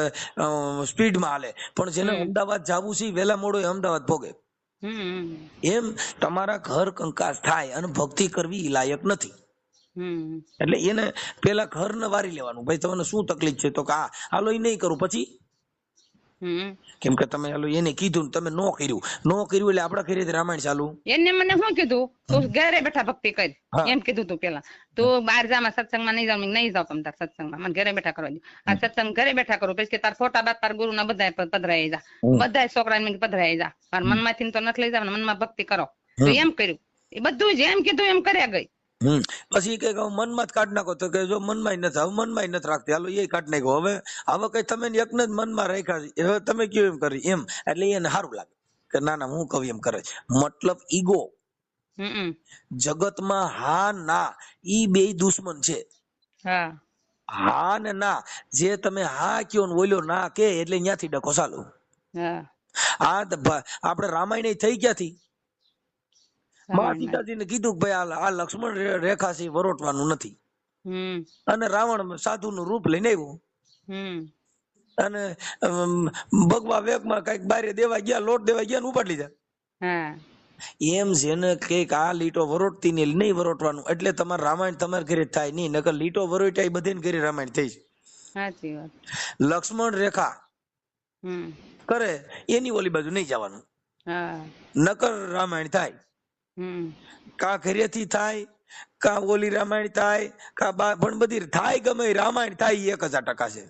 સ્પીડમાં હાલે, પણ જેને અમદાવાદ જવું છે વેલા મોડો અમદાવાદ ભોગે. એમ તમારા ઘર કંકાસ થાય અને ભક્તિ કરવી ઈ લાયક નથી. એટલે એને પેલા ઘર ને વારી લેવાનું, ભાઈ તમને શું તકલીફ છે, તો કે હાલો એ નહીં કરું. પછી કેમ કે તમે હાલો એને કીધું ને તમે નો કર્યું એટલે આપડા ઘરે રામાયણ ચાલુ. એને મને શું કીધું, તું ઘરે બેઠા ભક્તિ કરી, એમ કીધું તું પેલા. તું બહાર જામાં સત્સંગમાં નહીં જાવ, નહીં જાવ તમે તાર સત્સંગમાં, મને ઘરે બેઠા કરવા દે. આ સત્સંગ ઘરે બેઠા કરું, પછી તાર ફોટા બાદ તાર ગુરુ ના બધા પધરાઈ જા, બધા છોકરા ને પધરાઈ જા, મારા મનમાંથી તો નથી લઈ જાવ, મનમાં ભક્તિ કરો. તો એમ કર્યું, એ બધું જેમ કીધું એમ કર્યા ગઈ. પછી કે મનમાં જ કાઢ નાખો, તો કે જો મનમાં નથી, હવે મનમાં નથી રાખતી, હાલો એ કાઢ નાખો. હવે કઈ તમે એકને જ મનમાં રાખ્યા, હવે તમે કયો એમ કરી એમ. એટલે એને સારું લાગે કે ના ના હું કહું એમ કરે. મતલબ ઈગો જગતમાં હા ના ઈ બે દુશ્મન છે. હા ને ના, જે તમે હા કયો ને બોલ્યો ના કે એટલે ત્યાંથી ડકો ચાલુ. આપણે રામાયણ થઈ ક્યાંથી? મા સીતાજીને કીધું કે ભાઈ આ લક્ષ્મણ રેખા છે વરોટવાનું નથી, અને રાવણ સાધુ નું રૂપ લઈને આવ્યું, અને ભગવા વેગમાં કઈક બારે દેવા ગયા, લોટ દેવા ગયા ને ઉપાડી લીધા. એમ જેને કઈક આ લીટો વરોટતી ને નહીં વરોટવાનું, એટલે તમારે રામાયણ તમારે ઘરે થાય નહીં. નકર લીટો વરોટ્યા બધે ઘરે રામાયણ થઈ છે. લક્ષ્મણ રેખા કરે એની ઓલી બાજુ નહીં જવાનું, નકર રામાયણ થાય. કા ઘરેથી થાય, કા ઓલી રામાયણ થાય, કા પણ બધી થાય, ગમે રામાયણ થાય 1000% છે.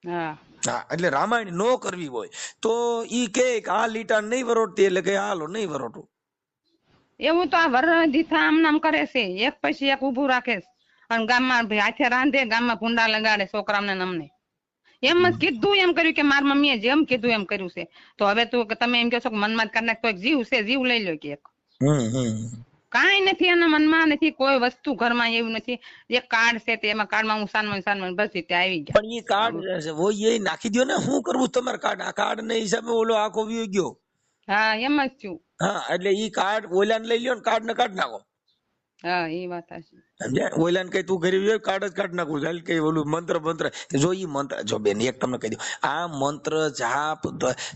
હા, એટલે રામાયણ નો કરવી હોય તો ઈ કે આ લીટા નહીં વરોટતી, એટલે કે હાલો નહીં વરોટું. એવું તો આ વરદીથા આમ નામ કરે છે, એક પછી એક ઉભું રાખે છે, અને ગામમાં હાથે રાંધે, ગામમાં ભૂંડા લગાડે છોકરાઓને નમને. એમ જ કીધું એમ કર્યું કે મારા મમ્મીએ જેમ કીધું એમ કર્યું છે. તો હવે તું તમે એમ કહો છો કે મનમાં કરી નાખ, તો એક જીવ છે, જીવ લઈ લો કે એક. કાંઈ નથી એના મનમાં, નથી કોઈ વસ્તુ ઘરમાં એવું નથી. એક કાર્ડ છે, એમાં કાર્ડમાં હું સાનમન બસ રીતે આવી ગયા. પણ એ કાર્ડ એ નાખી દો ને, શું કરવું તમારે કાર્ડ? આ કાર્ડ ને હિસાબે ઓલો આખો વ્યુ ગયો. હા, એમ જ થયું. હા, એટલે ઈ કાર્ડ ઓલા ને લઈ લ્યો ને કાર્ડ ને કાઢ નાખો. હા એ વાત હશે. સમજ્યા? ઓઈલાને કઈ તું કરી કાર્ડ જ કાઢ નાખું ચાલ કઈ ઓલું મંત્ર જો ઈ મંત્ર જો બેન એક તમને કહી દઉં આ મંત્ર જાપ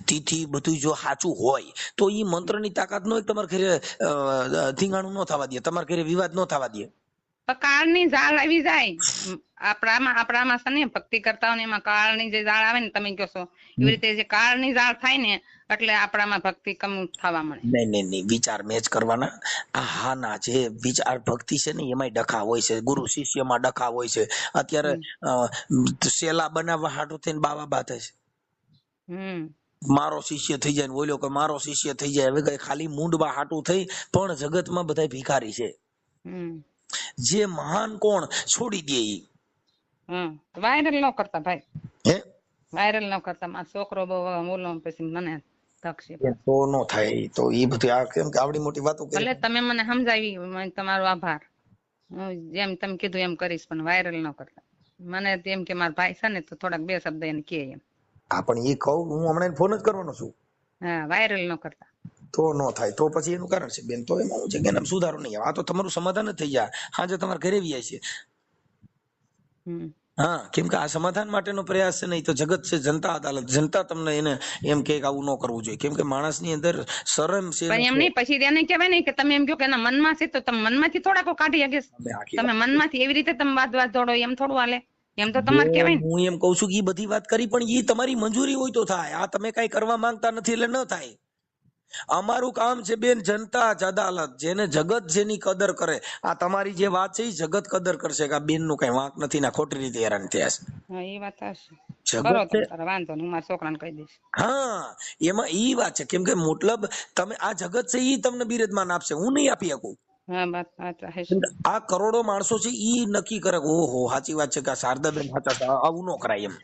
તિથિ બધું જો સાચું હોય તો ઈ મંત્ર ની તાકાત નો તમારે ઘરે ધીંગાણું ન થવા દે, તમારે ઘરે વિવાદ ન થવા દે. કાળની ઝાડ આવી જાય આપણામાં છે ને ભક્તિ કરતા હોય ને એમાં કાળની જે ઝાડ આવે ને તમે કહો છો એવી રીતે જે કાળની ઝાડ થાય ને એટલે આપણામાં ભક્તિ કમ થવા મળે. નહીં વિચાર મેચ કરવાના. આ હા ના જે વિચાર ભક્તિ છે ને એમાં ડખા હોય છે, ગુરુ શિષ્યમાં ડખા હોય છે. અત્યારે સેલા બનાવવા હાટું થઈને બાવા બાતે છે. મારો શિષ્ય થઈ જાય ને ઓલો કે મારો શિષ્ય થઈ જાય. હવે કઈ ખાલી મૂંડવા હાટું થઈ પણ જગતમાં બધા ભિખારી છે. જે મહાન કોણ છોડી દે ઈ વાયરલ ન કરતા ભાઈ, હે વાયરલ ન કરતા. મારો છોકરો બહુ ઓલો પછી મને તો નો થાય. તો ઈ બધું આ કેમ કે આવડી મોટી વાતો કરી. ભલે તમે મને સમજાવી, તમારો આભાર. જેમ તમે કીધું એમ કરીશ પણ વાયરલ ન કરતા. મને એમ કે મારા ભાઈ છે ને તો થોડાક બે શબ્દ એને કે એમ. હા પણ ઈ કહું હું હમણાં ફોન જ કરવાનો છું. હા વાયરલ ન કરતા. તો ન થાય તો પછી એનું કારણ છે બેન. તો એમાં છે કે એમ સુધારો નહીં આવે. આ તો તમારું સમાધાન જ થઈ જાય. હાજે તમારે ઘરે વ્યાય છે. હા કેમ કે આ સમાધાન માટેનો પ્રયાસ છે. નહીં તો જગત છે જનતા અદાલત. જનતા તમને એને એમ કે આવું ન કરવું જોઈએ. કેમ કે માણસની અંદર શરમ છે. પણ એમ નહીં પછી એને કહેવાય ને કે તમે એમ કહો કે એના મનમાં છે તો તમે મનમાંથી થોડાક કાઢી શકે. તમે મનમાંથી એવી રીતે તમે વાદ દોડો એમ થોડું હાલે. એમ તો તમારે કહેવાય ને. હું એમ કઉ છું કે ઈ બધી વાત કરી પણ ઈ તમારી મંજૂરી હોય તો થાય. આ તમે કઈ કરવા માંગતા નથી એટલે ન થાય. અમારું કામ છે બેન જનતા જ અદાલત. જેને જગત જેની કદર કરે. આ તમારી જે વાત છે એ જગત કદર કરશે કે આ બેન નું કઈ વાંક નથી ના ખોટી રીતે હેરાન થયા છે. હા એ વાત હશે. કરો તો વાંધો નહીં, મારા છોકરાને કહી દઈશ. હા એમાં ઈ વાત છે. કેમ કે મતલબ તમે આ જગત છે ઈ તમને બિરદમાન આપશે, હું નહીં આપી શકું. આ કરોડો માણસો છે ઈ નક્કી કરે ઓહો સાચી વાત છે કે શારદાબેન સાચા, આવું ન કરાય એમ.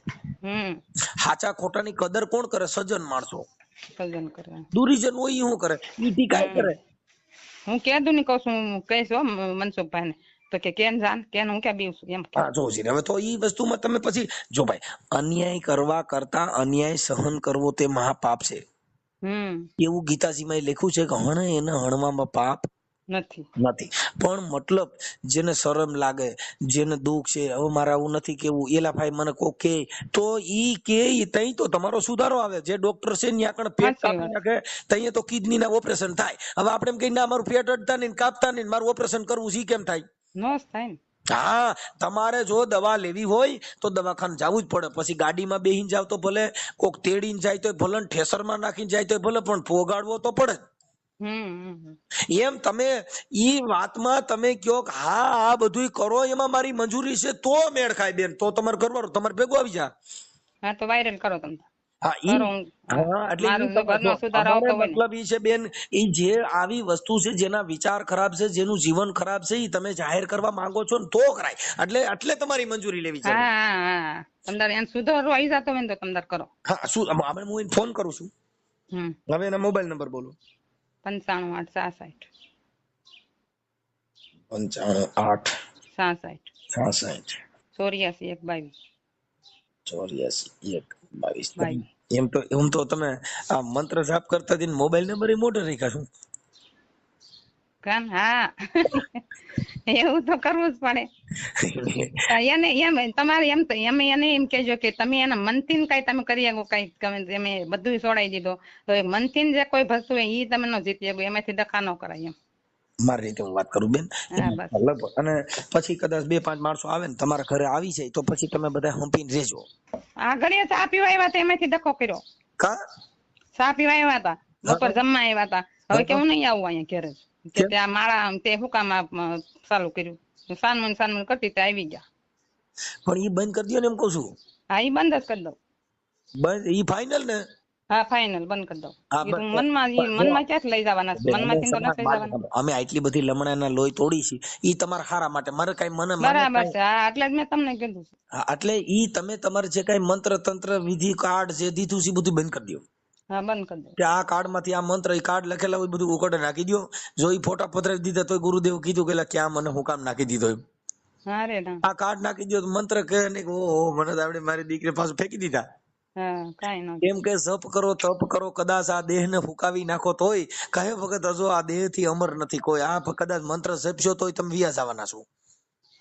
સાચા ખોટાની કદર કોણ કરે? સજ્જન માણસો. દુરીજન હોય શું કરે? ઈ ટીકા કરે. હું કેદું ની કહું છું, હું કહીશ મનસુખભાઈ ને તો કે કેન જાન કેન હું ક્યાં બીવ છું એમ. હા જો છે હવે તો ઈ વસ્તુમાં તમે પછી જો ભાઈ અન્યાય કરવા કરતા અન્યાય સહન કરવો તે મહાપાપ છે. એવું ગીતાજીમાં લખ્યું છે કે હણે એને હણવામાં પાપ નથી. પણ મતલબ જેને શરમ લાગે, જેને દુઃખ છે, હવે મારે આવું નથી કેવું, એલા ભાઈ મને કોક કે તો ઈ કે તઈ તો તમારો સુધારો આવે. જે ડોક્ટર છે ત્યાં કણ પેટ કાપી નાખે તઈ તો કિડની ના ઓપરેશન થાય. હવે આપણે એમ કહીને ના મારું પેટ અડતા નહીં કાપતા નહીં મારું ઓપરેશન કરવું છે કેમ થાય? હા તમારે જો દવા લેવી હોય તો દવાખાને જવું જ પડે. પછી ગાડીમાં બેહીને જાવ તો ભલે, કોક તેડીને જાય તો ભલે, ઠેસરમાં નાખીને જાય તો ભલે, પણ પોગાડવો તો પડે. એમ તમે ઈ વાતમાં તમે કયો કે હા આ બધું કરો એમાં મારી મંજૂરી છે તો મેળ ખાય બેન. તો તમારે કરવાનું તમારે ભેગું આવી જા. હા તો વાયરલ કરો તમે. મતલબ ઈ છે બેન ઈ જે આવી વસ્તુ છે જેના વિચાર ખરાબ છે, જેનું જીવન ખરાબ છે, ઈ તમે જાહેર કરવા માંગો છો ને તો કરાય. એટલે તમારી મંજૂરી લેવી છે. તમારે એને સુધારો આવી જતો હોય ને તો તમે કરો. હા શું હું એને ફોન કરું છું. હવે એના મોબાઈલ નંબર બોલો. 95 866 65 84 122. એમ તો તમે આ મંત્ર જાપ કરતા હતી મોબાઈલ નંબર મોટો રાખ્યા શું? હા એવું તો કરવું જ પડે. એને એમ તમારે એમ તો એને એમ કેજો કે તમે એના મનથી કઈ તમે કરી શકો કઈ તમે બધું છોડાઈ દીધો તો મનથી જે કોઈ વસ્તુ હોય ઈ તમે ન જીતી શકો. એમાંથી ડખા ન કરાય એમ. મારી રીતે હું વાત કરું બેન. અને પછી કદાચ 2-5 માણસો આવે ને તમારા ઘરે આવી જાય તો પછી તમે બધા હંપીને રહેજો. આગળ ચા પીવા આવ્યા હતા એમાંથી ડખો કર્યો. ચા પીવા આવ્યા હતા, બપોર જમવા આવ્યા હતા. હવે કેવું નહીં આવું અહીંયા ઘરે કે ત્યાં માળા તે હુકામાં ચાલુ કર્યું. સાનમન કરતી તે આવી ગયા. પણ ઈ બંધ કરી દો ને એમ કઉ છું. હા ઈ બંધ જ કરી દઉં. બંધ ઈ ફાઇનલ ને? હા ફાઇનલ બંધ કરી દઉં. મનમાં ક્યાંથી લઈ જવાના? મનમાંથી તો નથી લઈ જવાના. અમે આટલી બધી લમણાના લોહી તોડી છે ઈ તમારા હારા માટે. મારે કઈ મને બરાબર છે. હા એટલે જ મેં તમને કીધું. હા એટલે ઈ તમે તમારે જે કઈ મંત્ર તંત્ર વિધિ કાર્ડ જે દીધું છે બધું બંધ કરી દો. હા બંધ કરી દો. આ કાર્ડ માંથી આ મંત્ર ઈ કાર્ડ લખેલા હોય બધું ઉકળે નાખી દો. જો ઈ ફોટા પધરાવી દીધા તો ગુરુદેવ કીધું કે ક્યાં મને હું કામ નાખી દીધો એમ. આ કાર્ડ નાખી દો મંત્ર કહે ને ઓહો મને તો આવડે મારી દીકરી પાછું ફેંકી દીધા. હા કાંઈ ન કેમ કે જપ કરો તપ કરો કદાચ આ દેહ ને ફૂંકાવી નાખો તોય કહે વખત હજુ આ દેહ થી અમર નથી કોઈ. આ કદાચ મંત્ર જપશો તોય તમે વ્યાસ આવવાના છો.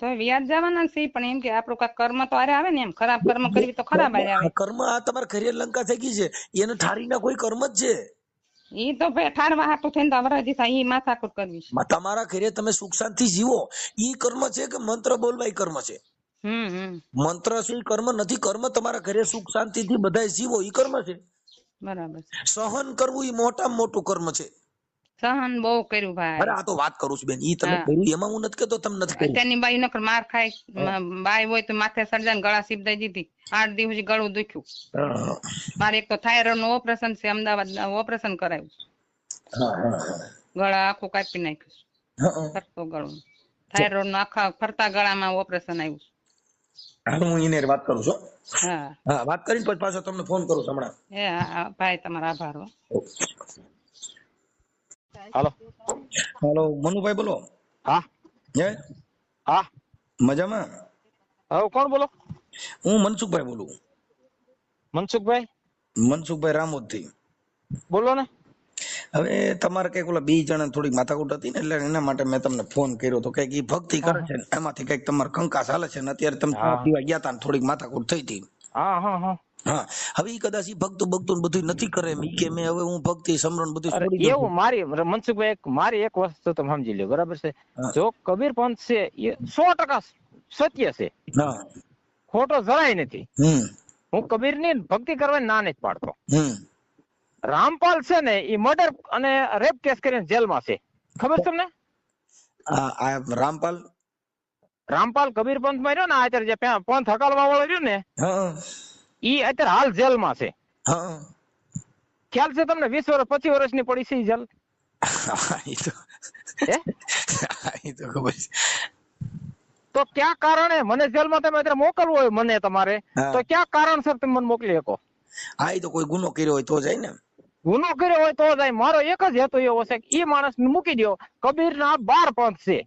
તો વ્યાજ જવાના છે પણ એમ કે આપણું કાંઈક કર્મ તો આરે આવે ને, એમ ખરાબ કર્મ કરવી તો ખરાબ આરે આવે. કર્મ આ તમારા ઘરે લંકા થઈ ગઈ છે, એને ઠારીના કોઈ કર્મ જ છે. ઈ તો ભાઈ ઠારવા હાટું થઈને તો અવરાજી થાય, ઈ માથાકૂટ કરવી છે. તમારા ઘરે તમે સુખ શાંતિ જીવો ઈ કર્મ છે કે મંત્ર બોલવા ઈ કર્મ છે? મંત્ર છે ઈ કર્મ નથી. કર્મ તમારા ઘરે સુખ શાંતિ થી બધાય જીવો ઈ કર્મ છે. બરાબર છે. સહન કરવું ઈ મોટામાં મોટું કર્મ છે. સહન બહુ કર્યું ભાઈ. અરે આ તો વાત કરું છું બેન, ઈ તમે કર્યું એમાં હું નથી કહેતો તમે નથી કર્યું. અત્યારની બાઈ નકર માર ખાય, બાઈ હોય તો માથે સર્જન ગળા સીબદાઈ દીધી, 8 દિવસ સુધી ગળું દુખ્યું. મારે એક તો થાઇરોઇડ નું ઓપરેશન છે, અમદાવાદ ઓપરેશન કરાવ્યું, ગળા આખું કાપી નાખ્યું, ફરતો ગળું. થાઇરોઇડ નું આખા ફરતા ગળામાં ઓપરેશન આવ્યું. હું એને વાત કરું છું. હા વાત કરીને પછી પાછો તમને ફોન કરું છું હમણાં. ભાઈ તમારો આભાર. હાલો હાલો મનુભાઈ બોલો. હા હે હા મજામાં? હવે કોણ બોલો? હું મનસુખભાઈ બોલું. મનસુખભાઈ રામોદ થી બોલો ને. હવે તમારે કઈક ઓલા 2 જણા થોડીક માથાકૂટ હતી ને, એટલે એના માટે મેં તમને ફોન કર્યો તો કઈક ઈ ભક્તિ કરે છે એમાંથી કઈક તમારે કંકાસ હાલે છે ને અત્યારે તમે ચા પીવા ગયા હતા ને થોડીક માથાકૂટ થઈ હતી. હા હવે ઈ કદાચ ઈ ભક્તો બધું નથી કરે કે મેં હવે હું ભક્તિ સમરણ બધું છોડી દઉં. એવું મારી મનસુખભાઈ મારી એક વસ્તુ તમે સમજી લો, બરાબર છે? જો કબીર પંથ છે એ 100% સત્ય છે, ખોટો જરાય નથી. હું કબીર ની ભક્તિ કરવાની ના નથી પાડતો. રામપાલ છે ને એ મર્ડર અને રેપ કેસ કરીને જેલમાં છે, ખબર તમને? રામપાલ કબીર પંથ માં રહ્યો ને, અત્યારે જે પંથ હકાલવા વાળો રહ્યો ને, ઈ અત્યારે હાલ જેલમાં છે. ખ્યાલ છે તમને? 20 વર્ષ 25 વર્ષની પડી છે જેલ. તો ક્યાં કારણે મને જેલમાં તમે અત્યારે મોકલવો હોય મને તમારે, તો ક્યાં કારણસર તમે મને મોકલી શકો? હા એ તો કોઈ ગુનો કર્યો હોય તો જાય ને. ગુનો કર્યો હોય તો જાય. મારો એક જ હેતુ એવો છે કે એ માણસ મૂકી દો. કબીર ના 12 પંથ છે,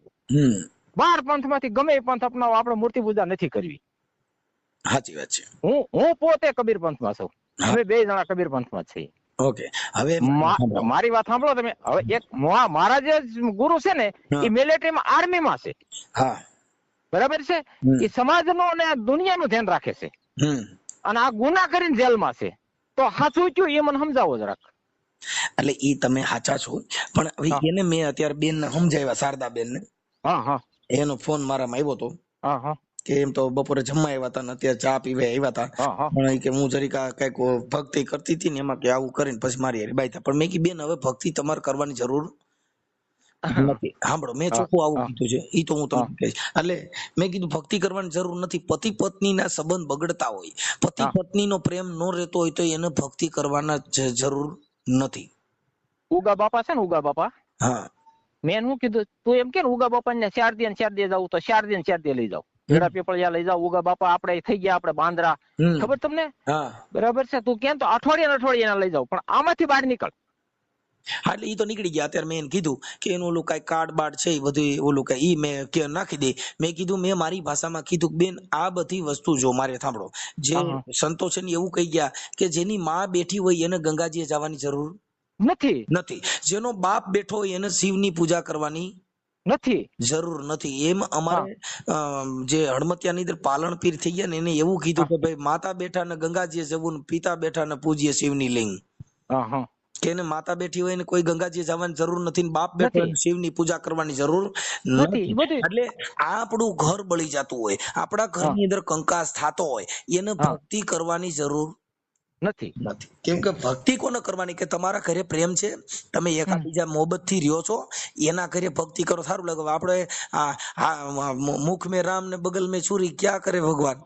12 પંથ માંથી ગમે એ પંથ અપનાવો, આપણે મૂર્તિ પૂજા નથી કરવી. સાચી વાત છે. હું પોતે કબીર પંથ માં છું, અમે 2 જણા કબીર પંથ માં છીએ. ઓકે હવે મારી વાત સાંભળો તમે. હવે એક મારા જે ગુરુ છે ને એ મિલિટરીમાં આર્મીમાં છે, બરાબર છે? એ સમાજનું અને દુનિયાનું ધ્યાન રાખે છે, અને આ ગુના કરીને જેલમાં છે. તો સાચું કયું એ મને સમજાવો જરાક. એટલે ઈ તમે સાચા છો, પણ હવે એને મેં અત્યારે બેન ને સમજાવ્યા, શારદા બેન ને. એનો ફોન મારામાં આવ્યો હતો કે એમ તો બપોરે જમવા આવ્યા હતા ને અત્યારે ચા પીવા આવ્યા હતા, પણ કે હું જરીક કઈક ભક્તિ કરતી હતી ને એમાં કે આવું કરીને પછી મારી હારે બાઈ. પણ મેં કીધું બેન હવે ભક્તિ તમારે કરવાની જરૂર નથી. સાંભળો મેં ચોખ્ખું આવું કીધું છે, ઈ તો હું તમને કહીશ. એટલે મેં કીધું ભક્તિ કરવાની જરૂર નથી. પતિ પત્ની ના સંબંધ બગડતા હોય, પતિ પત્ની નો પ્રેમ ન રહેતો હોય તો એને ભક્તિ કરવાના જરૂર નથી. ઉગા બાપા છે ને, ઉગા બાપા, મેં શું કીધું, તું એમ કે ઉગા બાપા ને 4 દી 4 દી જાવ તો 4 દી 4 દી લઈ જાવ, ગેડા પીપળિયા લઈ જાવ. ઉગા બાપા આપણે થઈ ગયા, આપણે બાંદ્રા, ખબર તમને? બરાબર છે? તું કેમ તો અઠવાડિયા લઈ જાવ, પણ આમાંથી બહાર નીકળ. હા એટલે ઈ તો નીકળી ગયા. અત્યારે મેં એને કીધું કે એનું ઓલું કઈ કાર્ડ બાર્ડ છે એ બધું ઓલું કઈ ઈ મેં કે નાખી દે. મેં કીધું, મેં મારી ભાષામાં કીધું બેન આ બધી વસ્તુ જો મારે સાંભળો, જે સંતો છે ને એવું કહી ગયા કે જેની માં બેઠી હોય એને ગંગાજીએ જવાની જરૂર નથી, જેનો બાપ બેઠો હોય એને શિવની પૂજા કરવાની નથી જરૂર નથી. એમ અમારે જે હડમતિયાની અંદર પાલણ પીર થઈ ગયા ને એને એવું કીધું કે ભાઈ માતા બેઠા ને ગંગાજીએ જવું ને પિતા બેઠા ને પૂજીએ શિવની લિંગ. કે એને માતા બેઠી હોય ને કોઈ ગંગાજી જવાની જરૂર નથી, ને બાપ બેઠો હોય શિવની પૂજા કરવાની જરૂર નથી. એટલે આપણું ઘર બળી જતું હોય, આપણા ઘરની અંદર કંકાસ થતો હોય, એને ભક્તિ કરવાની જરૂર નથી. કેમ કે ભક્તિ કોને કરવાની કે તમારા ઘરે પ્રેમ છે, તમે એકાબીજા મોહબ્બત થી રહ્યો છો, એના ઘરે ભક્તિ કરો, સારું લાગે. આપણે મુખ મેં રામ ને બગલ મેં છુરી ક્યાં કરે ભગવાન.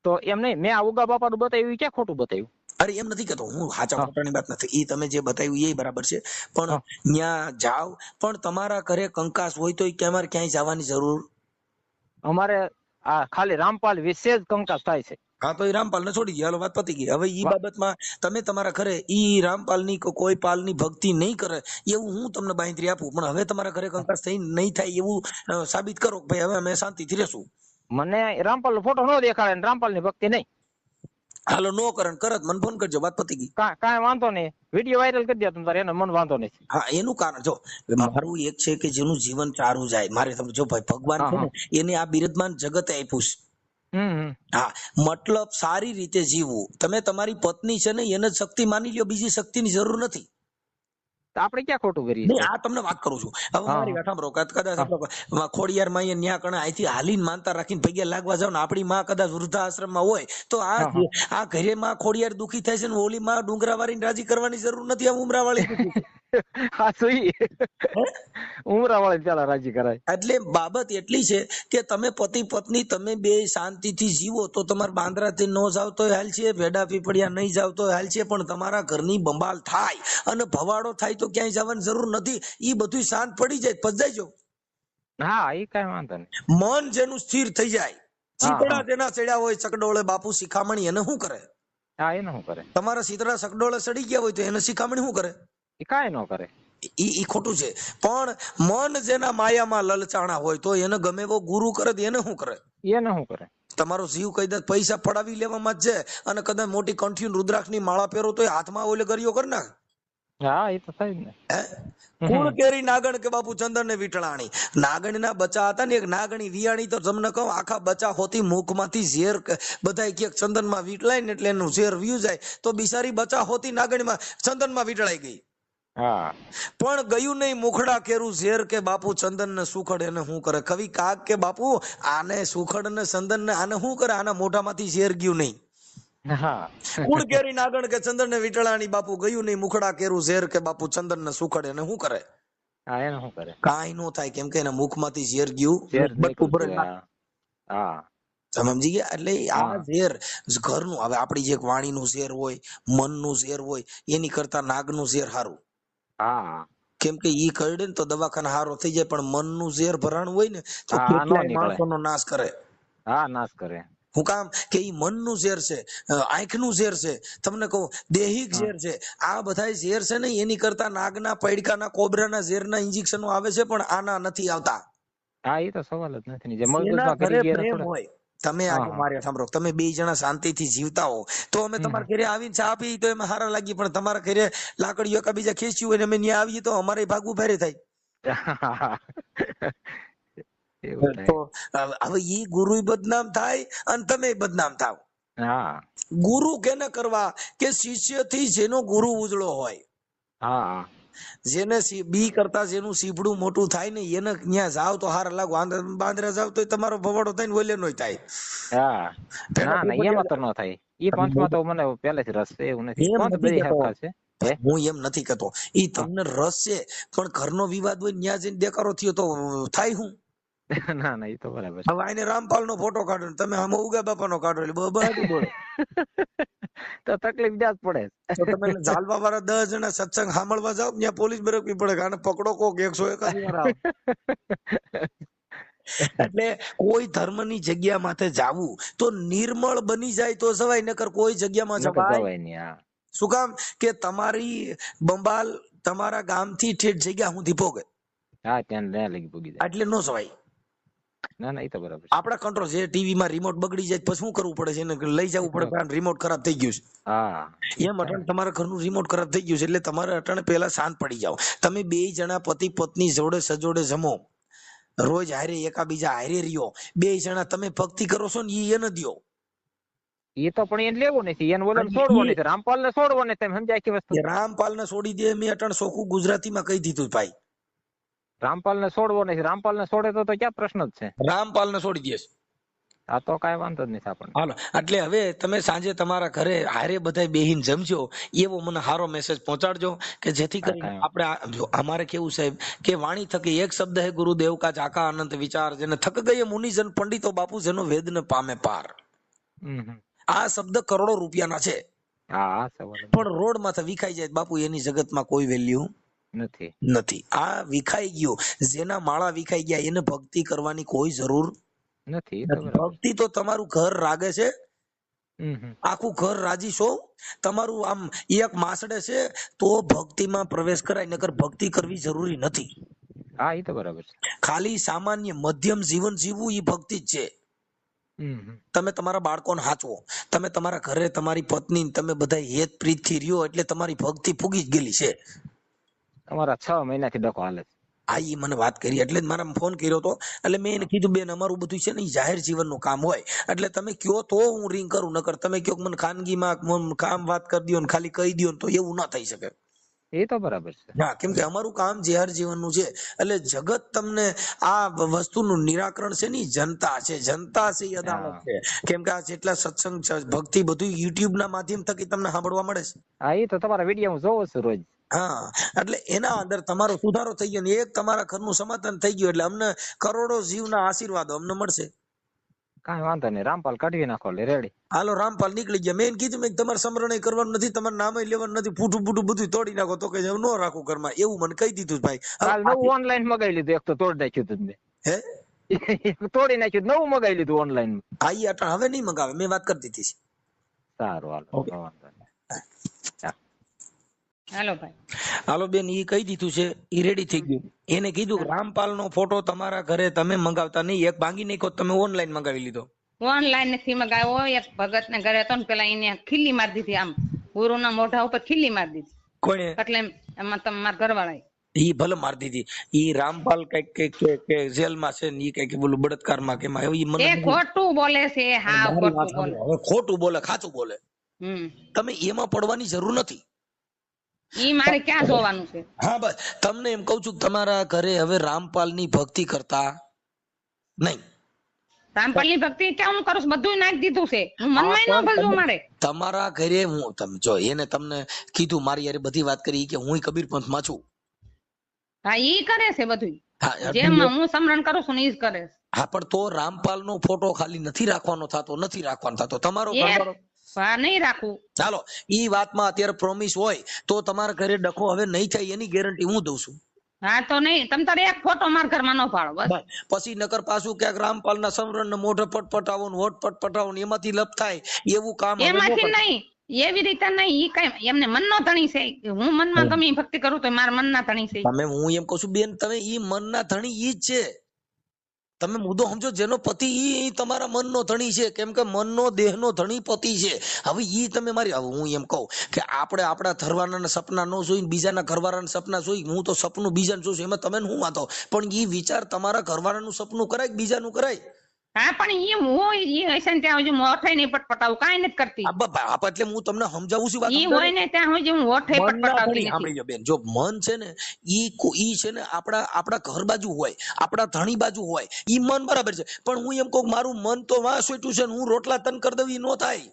તો એમ નહીં, મેં આ ઉગા બાપા નું બતાવ્યું, ક્યાં ખોટું બતાવ્યું? અરે એમ નથી કહેતો હું, સાચા ખોટાની વાત નથી. એ તમે જે બતાવ્યું એ બરાબર છે, પણ ત્યાં જાવ પણ તમારા ઘરે કંકાસ હોય તો તમારે ક્યાંય જવાની જરૂર. અમારે આ ખાલી રામપાલ વિશે જ કંકાસ થાય છે. હા તો એ રામપાલ ને છોડી ગયા, વાત પતી ગઈ. હવે ઈ બાબતમાં તમે તમારા ઘરે ઈ રામપાલ ની કોઈ પાલ ની ભક્તિ નહીં કરે એવું હું તમને બાંધરી આપું, પણ હવે તમારા ઘરે કંકાસ થઈ નહીં થાય એવું સાબિત કરો ભાઈ હવે અમે શાંતિથી રહેશું. મને રામપાલ નો ફોટો ન દેખાડે, રામપાલ ની ભક્તિ નહીં. હાલો નો કરે કરત મને ફોન કરજો, વાત પતી ગઈ. કાંઈ વાંધો નહીં, વિડીયો વાયરલ કરી દે તમારે, એને મને વાંધો નહીં. હા એનું કારણ જો મારું એક છે કે જેનું જીવન ચારું જાય, મારે તમે જો ભાઈ ભગવાન છે ને એને આ બિરદમાન જગત આપ્યું છે. હા મતલબ સારી રીતે જીવવું. તમે તમારી પત્ની છે ને એને જ શક્તિ માની લ્યો, બીજી શક્તિની જરૂર નથી. આપણે ક્યાં ખોટું કરીએ? આ તમને વાત કરું છું. હવે મારી વાત સાંભળો, કદાચ ખોડિયાર માં અહીંયા કણે અહીંથી હાલીને માનતા રાખીને પગે લાગવા જાવ ને, આપણી માં કદાચ વૃદ્ધાશ્રમમાં હોય તો આ ઘરે માં ખોડિયાર દુખી થાય છે ને ઓલી માં ડુંગરા વાળીને રાજી કરવાની જરૂર નથી. આ ઉમરા વાળી હા સહી, ઉમરા વાળી ચાલા રાજી કરાય. એટલે બાબત એટલી છે કે તમે પતિ પત્ની તમે બે શાંતિથી જીવો તો તમારે બાંદ્રાથી ન જાવ તો હાલ છે, ભેડા પીપળિયા નહીં જાવ તો હાલ છે, પણ તમારા ઘરની બંબાલ થાય અને ભવાડો થાય તો ક્યાંય જવાની જરૂર નથી. ઈ બધું શાંત પડી જાય, પજાઈ જાવ. હા એ કઈ વાંધો નહીં. મન જેનું સ્થિર થઈ જાય, ચીતડા જેના ચડ્યા હોય ચકડોળે બાપુ શિખામણી, એને શું કરે? હા એને શું કરે? તમારા ચીતડા ચકડોળે સડી ગયા હોય તો એને શિખામણી શું કરે? એ કાંઈ ન કરે. ઈ ખોટું છે. પણ મન જેના માયામાં લલચાણા હોય તો એને ગમે એવો ગુરુ કરે તો એને શું કરે? એને શું કરે? તમારો જીવ કદાચ પૈસા પડાવી લેવામાં જ છે અને કદાચ મોટી કંઠી રુદ્રાક્ષની માળા પહેરો તો હાથમાં ઓલે ગરિયો કરી નાખ. હા એ તો થાય ને. કુળ કેરી નાગણ કે બાપુ ચંદન ને વીટળાણી. નાગણ ના બચા હતા ને, એક નાગણી વિયાણી તો તમને કહું આખા બચા હોતી મુખમાંથી ઝેર બધા ક્યાંક ચંદન માં વીટળાય ને એટલે એનું ઝેર વ્યુ જાય તો બિસારી બચા હોતી નાગણીમાં ચંદન માં વીટળાઈ ગઈ. પણ ગયું નહીં મુખડા કેરું ઝેર કે બાપુ ચંદન ને સુખડ એને શું કરે? કવિ કાક કે બાપુ આને સુખડ ને ચંદન ને આને શું કરે? આના મોઢામાંથી ઝેર ગયું નહીં. કુળ કેરી નાગણ કે ચંદન ને વીટળાણી બાપુ ગયું નહીં મુખડા કેરું ઝેર કે બાપુ ચંદન ને સુખડ એને શું કરે? એને શું કરે? કાંઈ નો થાય, કેમ કે એના મુખમાંથી ઝેર ગયું. સમજી ગયા? એટલે આ ઝેર ઘરનું, હવે આપડી જે વાણીનું ઝેર હોય, મનનું ઝેર હોય, એની કરતા નાગનું ઝેર સારું. કેમ કે ઈ કરડે ને તો દવાખાના હારો થઈ જાય, પણ મનનું ઝેર ભરાણું હોય ને તો કેટલાય માણસોનો નાશ કરે. નાશ કરે. હું કામ કે ઈ મનનું ઝેર છે, આંખનું ઝેર છે, તમને કહું દેહિક ઝેર છે. આ બધા ઝેર છે ને એની કરતા નાગના, પૈડકાના, કોબરાના ઝેરના ઇન્જેક્શનો આવે છે, પણ આના નથી આવતા. હા એ તો સવાલ જ નથી. જે મગજમાં કરી ગયા હોય તમે આજે મારે સાંભળો, તમે બે જણા શાંતિથી જીવતા હો તો અમે તમારા ઘરે આવીને ચા પી તો એમાં સારા લાગી, પણ તમારા ઘરે લાકડીઓ એકબીજા ખેંચ્યું હોય ને અમે ત્યાં આવીએ તો અમારે ભાગવું ભારે થાય. તો હવે ઈ ગુરુ બદનામ થાય અને તમે બદનામ થાવ. ગુરુ કેને કરવા? કે શિષ્ય થી જેનો ગુરુ ઉજળો હોય, જેને બી કરતા જેનું સીભડું મોટું થાય ને એને ત્યાં જાવ તો હારા લાગો. બાંદ્રા જાવ તો તમારો ભવાડો થાય ને ઓલે નો થાય. એમાં તો ન થાય. એ પંચમાં તો મને પહેલેથી રસ છે, એવું નથી. હું એમ નથી કહેતો, ઈ તમને રસ છે, પણ ઘરનો વિવાદ હોય ત્યાં જઈને દેકારો થયો તો થાય હું? ના ના એ તો બરાબર. હવે આને રામપાલ નો ફોટો કાઢો, તમે આમ ઉગા બાપા નો કાઢો, એટલે બધું બોલે તો તકલીફ જ પડે. તો તમે ઝાલવા વાળા 10 જણા સત્સંગ સાંભળવા જાવ ત્યાં પોલીસ બરકવી પડે, આને પકડો કોક 101 વાર આવે. એટલે કોઈ ધર્મ ની જગ્યા માથે જાવું તો નિર્મળ બની જાય તો જવાય, નકર કોઈ જગ્યામાં જવાય. શું કામ? કે તમારી બંબાલ તમારા ગામ થી ઠેઠ જગ્યા સુધી ભોગે. એટલે નો જવાય. ના ના એ તો બરાબર. આપડા કંટ્રોલ જે ટીવી માં રિમોટ બગડી જાય પછી શું કરવું પડે છે? એને લઈ જવું પડે, કારણ રિમોટ ખરાબ થઈ ગયું છે. એમ અટાણે તમારા ઘરનું રિમોટ ખરાબ થઈ ગયું છે, એટલે તમારે અટાણે પેલા શાંત પડી જાવ. તમે બે જણા પતિ પત્ની જોડે સજોડે જમો, રોજ હારે એકાબીજા હારે રહ્યો, બે જણા તમે ભક્તિ કરો છો ને એને દો. એ તો પણ એને લેવો નથી, એને બોલે છોડવો નથી. રામપાલ ને છોડવો નથી, સમજાય કે વસ્તુ? રામપાલ ને છોડી દે. મેં અટાણે ચોખ્ખું ગુજરાતીમાં કહી દીધું ભાઈ, રામપાલ ને છોડવો નથી. રામપાલ ને છોડે તો ક્યાં પ્રશ્ન જ છે? રામપાલ ને છોડી દે. આ તો કઈ વાંધો જ નથી આપણને. હાલો, એટલે હવે તમે સાંજે તમારા ઘરે હારે બધા બેહીને જમજો, એવો મને સારો મેસેજ પહોંચાડજો કે જેથી કરીને આપણે અમારે કેવું સાહેબ કે વાણી થકી એક શબ્દ હે ગુરુદેવ કા ચાકા અનંત વિચાર, જેને થક ગયે મુનિજન પંડિતો બાપુ જેનો વેદ ને પામે પાર. આ શબ્દ કરોડો રૂપિયાના છે, પણ રોડ માથે વિખાઈ જાય બાપુ એની જગતમાં કોઈ વેલ્યુ નથી. આ વિખાઈ ગયો, જેના માળા વિખાઈ ગયા એને ભક્તિ કરવાની કોઈ જરૂર નથી. ભક્તિ તો તમારું ઘર રાગે છે, આખું ઘર રાજી છો, તમારું આમ એક માસડે છે તો ભક્તિમાં પ્રવેશ કરાય, નકર ભક્તિ કરવી જરૂરી નથી. હા એ તો બરાબર છે. ખાલી સામાન્ય મધ્યમ જીવન જીવવું એ ભક્તિ જ છે. તમે તમારા બાળકોને હાચવો, તમે તમારા ઘરે તમારી પત્ની તમે બધા હેત પ્રીત થી રહ્યો એટલે તમારી ભક્તિ ફૂગી જ ગયેલી છે. અમારા 6 મહિનાથી ડકો હાલે છે. આ ઈ મને વાત કરી એટલે જ મારા ફોન કર્યો હતો. એટલે મેં એને કીધું બેન અમારું બધું છે ને જાહેર જીવનનું કામ હોય એટલે તમે કયો તો હું રિંગ કરું, નકર તમે કયો મને ખાનગીમાં કામ વાત કરી દો ને ખાલી કહી દો તો એવું ના થઈ શકે. એ તો બરાબર છે. હા, કેમ કે અમારું કામ જાહેર જીવનનું છે એટલે જગત તમને આ વસ્તુનું નિરાકરણ છે ને જનતા છે, જનતા છે એ અદાલત છે. કેમ કે આ જેટલા સત્સંગ ભક્તિ બધું યુટ્યુબ ના માધ્યમ થકી તમને સાંભળવા મળે છે. હા, એ તો તમારા વિડીયો હું જોઉં છું રોજ. હા, એટલે એના અંદર તમારો સુધારો થઈ ગયો ને એક તમારા ઘરનું સમાધાન થઈ ગયું એટલે અમને કરોડો જીવના આશીર્વાદો અમને મળશે. કાંઈ વાંધો નહીં, રામપાલ કાઢી નાખો લે રેડી. હાલો રામપાલ નીકળી ગયા. મેં કીધું મેં તમારે સમરણે કરવાનું નથી, તમારે નામે લેવાનું નથી, ફૂટું ફૂટું બધું તોડી નાખો તો કે ન રાખું ઘરમાં, એવું મને કહી દીધું ભાઈ. કાલ નવું ઓનલાઈન મગાવી લીધું, એક તો તોડી નાખ્યું હતું મેં. હે તોડી નાખ્યું, નવું મગાવી લીધું ઓનલાઈન. આઈ આટા હવે નહીં મગાવે, મેં વાત કરી દીધી છે. સારું હાલો, વાંધો નહીં. હાલો ભાઈ. હાલો બેન, ઈ કહી દીધું છે, ઈ રેડી થઈ ગયું. એને કીધું રામપાલ નો ફોટો તમારા ઘરે તમે મંગાવતા નહીં, એક ભાંગી નાખો, તમે ઓનલાઈન મંગાવી લીધો. ઓનલાઈન નથી મગાવ્યો, એક ભગત ને ઘરે હતો ને પેલા એને ખીલી મારી દીધી, આમ ગુરુ ના મોઢા ઉપર ખીલી મારી દીધી. કોણે? એટલે એમાં તમારા ઘરવાળા ઈ ભલે મારી દીધી. ઈ રામપાલ કઈક કે જેલમાં છે ને ઈ કઈક બોલું બળાત્કારમાં કે ઈ મને ખોટું બોલે છે. હા, ખોટું બોલે. હવે ખોટું બોલે, ખાચું બોલે. તમે એમાં પડવાની જરૂર નથી. ઈ મારે ક્યાં જોવાનું છે? હા બસ, તમને એમ કઉ છું તમારા ઘરે હવે રામપાલ ની ભક્તિ કરતા નહીં. રામપાલ ની ભક્તિ ક્યાં હું કરું છું? બધું નાખી દીધું છે, હું મનમાં ન ભજવું મારે. તમારા ઘરે હું તમે જો એને તમને કીધું મારી યાર બધી વાત કરી કે હું કબીર પંથ માં છું. હા, ઈ કરે છે બધું, જેમ હું સમરણ કરું છું ને ઈ જ કરે છે. હા, પણ તો રામપાલ નો ફોટો ખાલી નથી રાખવાનો થતો, તમારો નહીં રાખવું. ચાલો, ઈ વાતમાં અત્યારે પ્રોમિસ હોય તો તમારા ઘરે ડખો હવે નહીં થાય એની ગેરંટી હું દઉં છું. હા તો નહીં, તમ તારે એક ફોટો મારા ઘરમાં ન પાડો બસ. પછી નકર પાછું ક્યાંક રામપાલ ના સમરણ ને મોઢે પટપટાવો ને હોઠ પટપટાવો ને એમાંથી લપ થાય એવું કામ એમાંથી નહીં, એવી રીતે નહીં. ઈ કઈ એમને મન નો ધણી છે, હું મનમાં ગમે ભક્તિ કરું તો મારા મન ના ધણી છે. તમે હું એમ કઉ છું બેન, તમે ઈ મન ના ધણી ઈ જ છે. તમે મુદ્દો સમજો, જેનો પતિ ઈ તમારા મનનો ધણી છે, કેમ કે મનનો દેહનો ધણી પતિ છે. હવે ઈ તમે મારી હું એમ કહું કે આપણે આપણા ઘરવાળાના સપના ન જોઈ બીજાના ઘરવાળાના સપના જોઈ, હું તો સપનું બીજાનું જોઉં છું એમાં તમે હું વાંધો, પણ ઈ વિચાર તમારા ઘરવાળાનું સપનું કરાય બીજાનું કરાય? હા, પણ ઈ હું ઈ હશે ને ત્યાં હજુ મોઠે નહીં પટપટાવું, કાંઈ નથી કરતી. એટલે હું તમને સમજાવું છું. ઈ હોય ને ત્યાં હજુ હું મોઠે પટપટાવતી નથી. સાંભળી લો બેન, જો મન છે ને ઈ છે ને આપણા ઘર બાજુ હોય, આપણા ધણી બાજુ હોય, ઈ મન બરાબર છે. પણ હું એમ કહું મારું મન તો વાં સોટ્યું છે ને હું રોટલા તન કરી દઉં, ઈ નો થાય.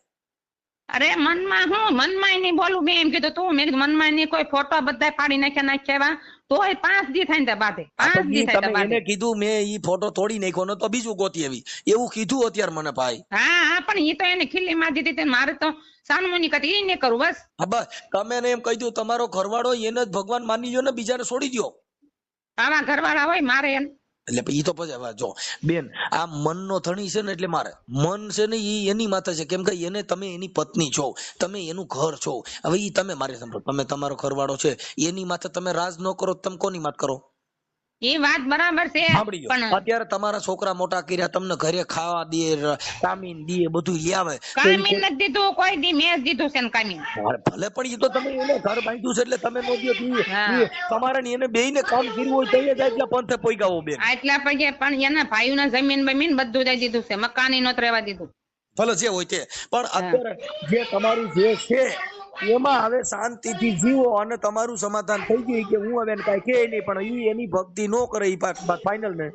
અરે મનમાં નહીં બોલું, મેં એમ કીધું તું, મેં મનમાં નહીં, કોઈ ફોટો બધા પાડી નાખ્યા તોય 5 દી થાય ને બાધે, 5 દી થાય બાધે. એને કીધું મેં ઈ ફોટો તોડી નાખ્યો ને તો બીજું ગોતી આવી, એવું કીધું અત્યારે મને ભાઈ. હા, પણ ઈ તો એને ખીલી મારી દીધી, મારે તો સાનમુની કતી ઈ ને કરું બસ. હા બસ, તમે એને એમ કહી દો તમારો ઘરવાળો એને જ ભગવાન માની લ્યો ને બીજાને છોડી દો. આવા ઘરવાળા હોય મારે એમ એટલે ઈ તો પછી જો બેન, આ મનનો ધણી છે ને એટલે મારે મન છે ને ઈ એની માથે છે, કેમ કે એને તમે એની પત્ની છો, તમે એનું ઘર છો. હવે ઈ તમે મારી સાંભળો, તમે તમારો ઘરવાળો છે એની માથે તમે રાજ ન કરો, તમે કોની માથ કરો? એ વાત બરાબર છે, પણ અત્યારે તમારા છોકરા મોટા કર્યા, તમને ઘરે ખાવા દે, કામીન દે, બધું લઈ આવે. કામીન નથી દીધું કોઈ દી, મેં જ દીધું છે ને કામીન. ભલે પણ એ તો તમે એને ઘર બાંધ્યું છે એટલે તમે નો દો. તમારે એને બેયને કામ કર્યું હોય તો એ એટલા પંથે પોઈગાવો બેન. આટલા પગે પણ એના ભાઈઓના જમીન બમીન બધું દઈ દીધું છે, મકાની નોત રહેવા દીધું. ભલે જે હોય તે, પણ અત્યારે જે તમારું જે છે એમાં હવે શાંતિથી જીવો અને તમારું સમાધાન થઈ ગયું કે હું હવે કઈ કે નહીં, પણ ઈ એની ભક્તિ નો કરે ઈ ફાઇનલ ને.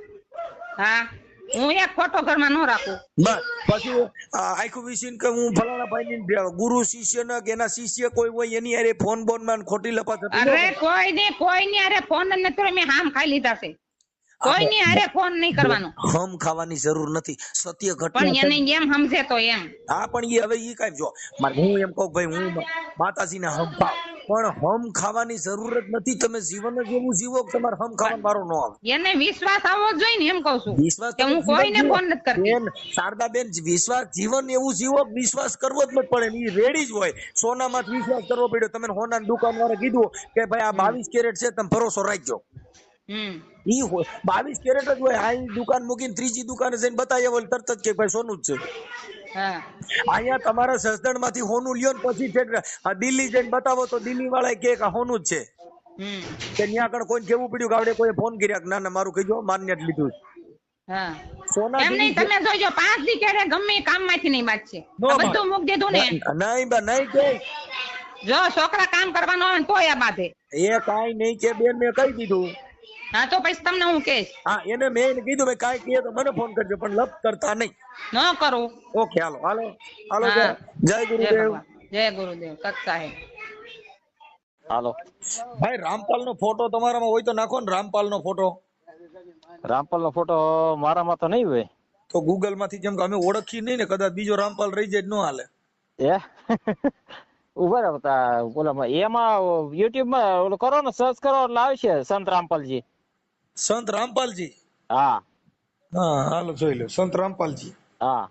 હા, હું એક ફોટો ઘરમાં નો રાખું બસ. પછી આખું વિસીન કે હું ફલાણા ભાઈ ની ગુરુ શિષ્ય ને કે એના શિષ્ય કોઈ હોય એની અરે ફોન બોન માં ખોટી લપાત. અરે કોઈ ની અરે ફોન નથી, મેં હામ ખાઈ લીધા છે. કોઈ ની અરે ફોન નહીં કરવાનો. હમ ખાવાની જરૂર નથી, સત્ય ઘટના પણ એને એમ સમજે તો એમ. હા, પણ એ હવે ઈ કઈ જો હું એમ કહું ભાઈ હું માતાજીને હમ ખાવ, પણ હમ ખાવાની જરૂર જ નથી. તમે જીવન જ એવું જીવો કે તમારે હમ ખાવાનો વારો ન આવે. એને વિશ્વાસ આવવો જોઈએ ને, એમ કહું છું. વિશ્વાસ કે હું કોઈને ફોન નથી કરતી. શારદાબેન, વિશ્વાસ જીવન એવું જીવો, વિશ્વાસ કરવો જ નથી પડે. ઈ રેડી જ હોય. સોનામાં વિશ્વાસ કરવો પડ્યો. તમે સોનાની દુકાન વાળા કીધું કે ભાઈ આ 22 કેરેટ છે, તમે ભરોસો રાખજો. ઈ 22 કેરેટ જ હોય. આ દુકાન મૂકીને ત્રીજી દુકાને જઈને બતાવી બોલ તરત જ કે ભાઈ સોનું જ છે. અહીંયા તમારા સસદણ માંથી સોનું લ્યો ને પછી આ દિલ્હી જઈને બતાવો તો દિલ્હી વાળા કે સોનું જ છે. કે ત્યાં આગળ કોઈ કેવું પડ્યું કે આવડે કોઈ ફોન કર્યા ના ના મારું કહીજો માન્ય જ લીધું. સોના એમ નહીં, તમે જોજો 5 દી ક્યારે ગમે કામમાંથી નહીં બાદ છે બધું મૂક દીધું ને. નહીં કે જો છોકરા કામ કરવાનો હોય તોય આ બાધે એ કાઈ નહીં કે બેન મેં કહી દીધું. હા તો પછી તમને હું કહીશ. હા એને મેં કીધું ભાઈ કાઈ કહે તો મને ફોન કરજો પણ લપ કરતા નહીં. ન કરું. ઓકે હાલો જય ગુરુદેવ. જય ગુરુદેવ. સત સાહેબ. હાલો ભાઈ રામપાલ નો ફોટો તમારામાં હોય તો નાખો ને. રામપાલ નો ફોટો મારામાં તો નહીં હોય. તો ગૂગલ માંથી જેમ કે અમે ઓળખી નહીં ને કદાચ બીજો રામપાલ રહી જાય ન હાલે. ઉભા રહેતા બોલા એમાં યુટ્યુબ માં ઓલો કરો ને સર્ચ કરો એટલે આવશે સંત રામપાલજી. સંત રામપાલજી. હા હાલો જોઈ લો સંત રામપાલજી. હા.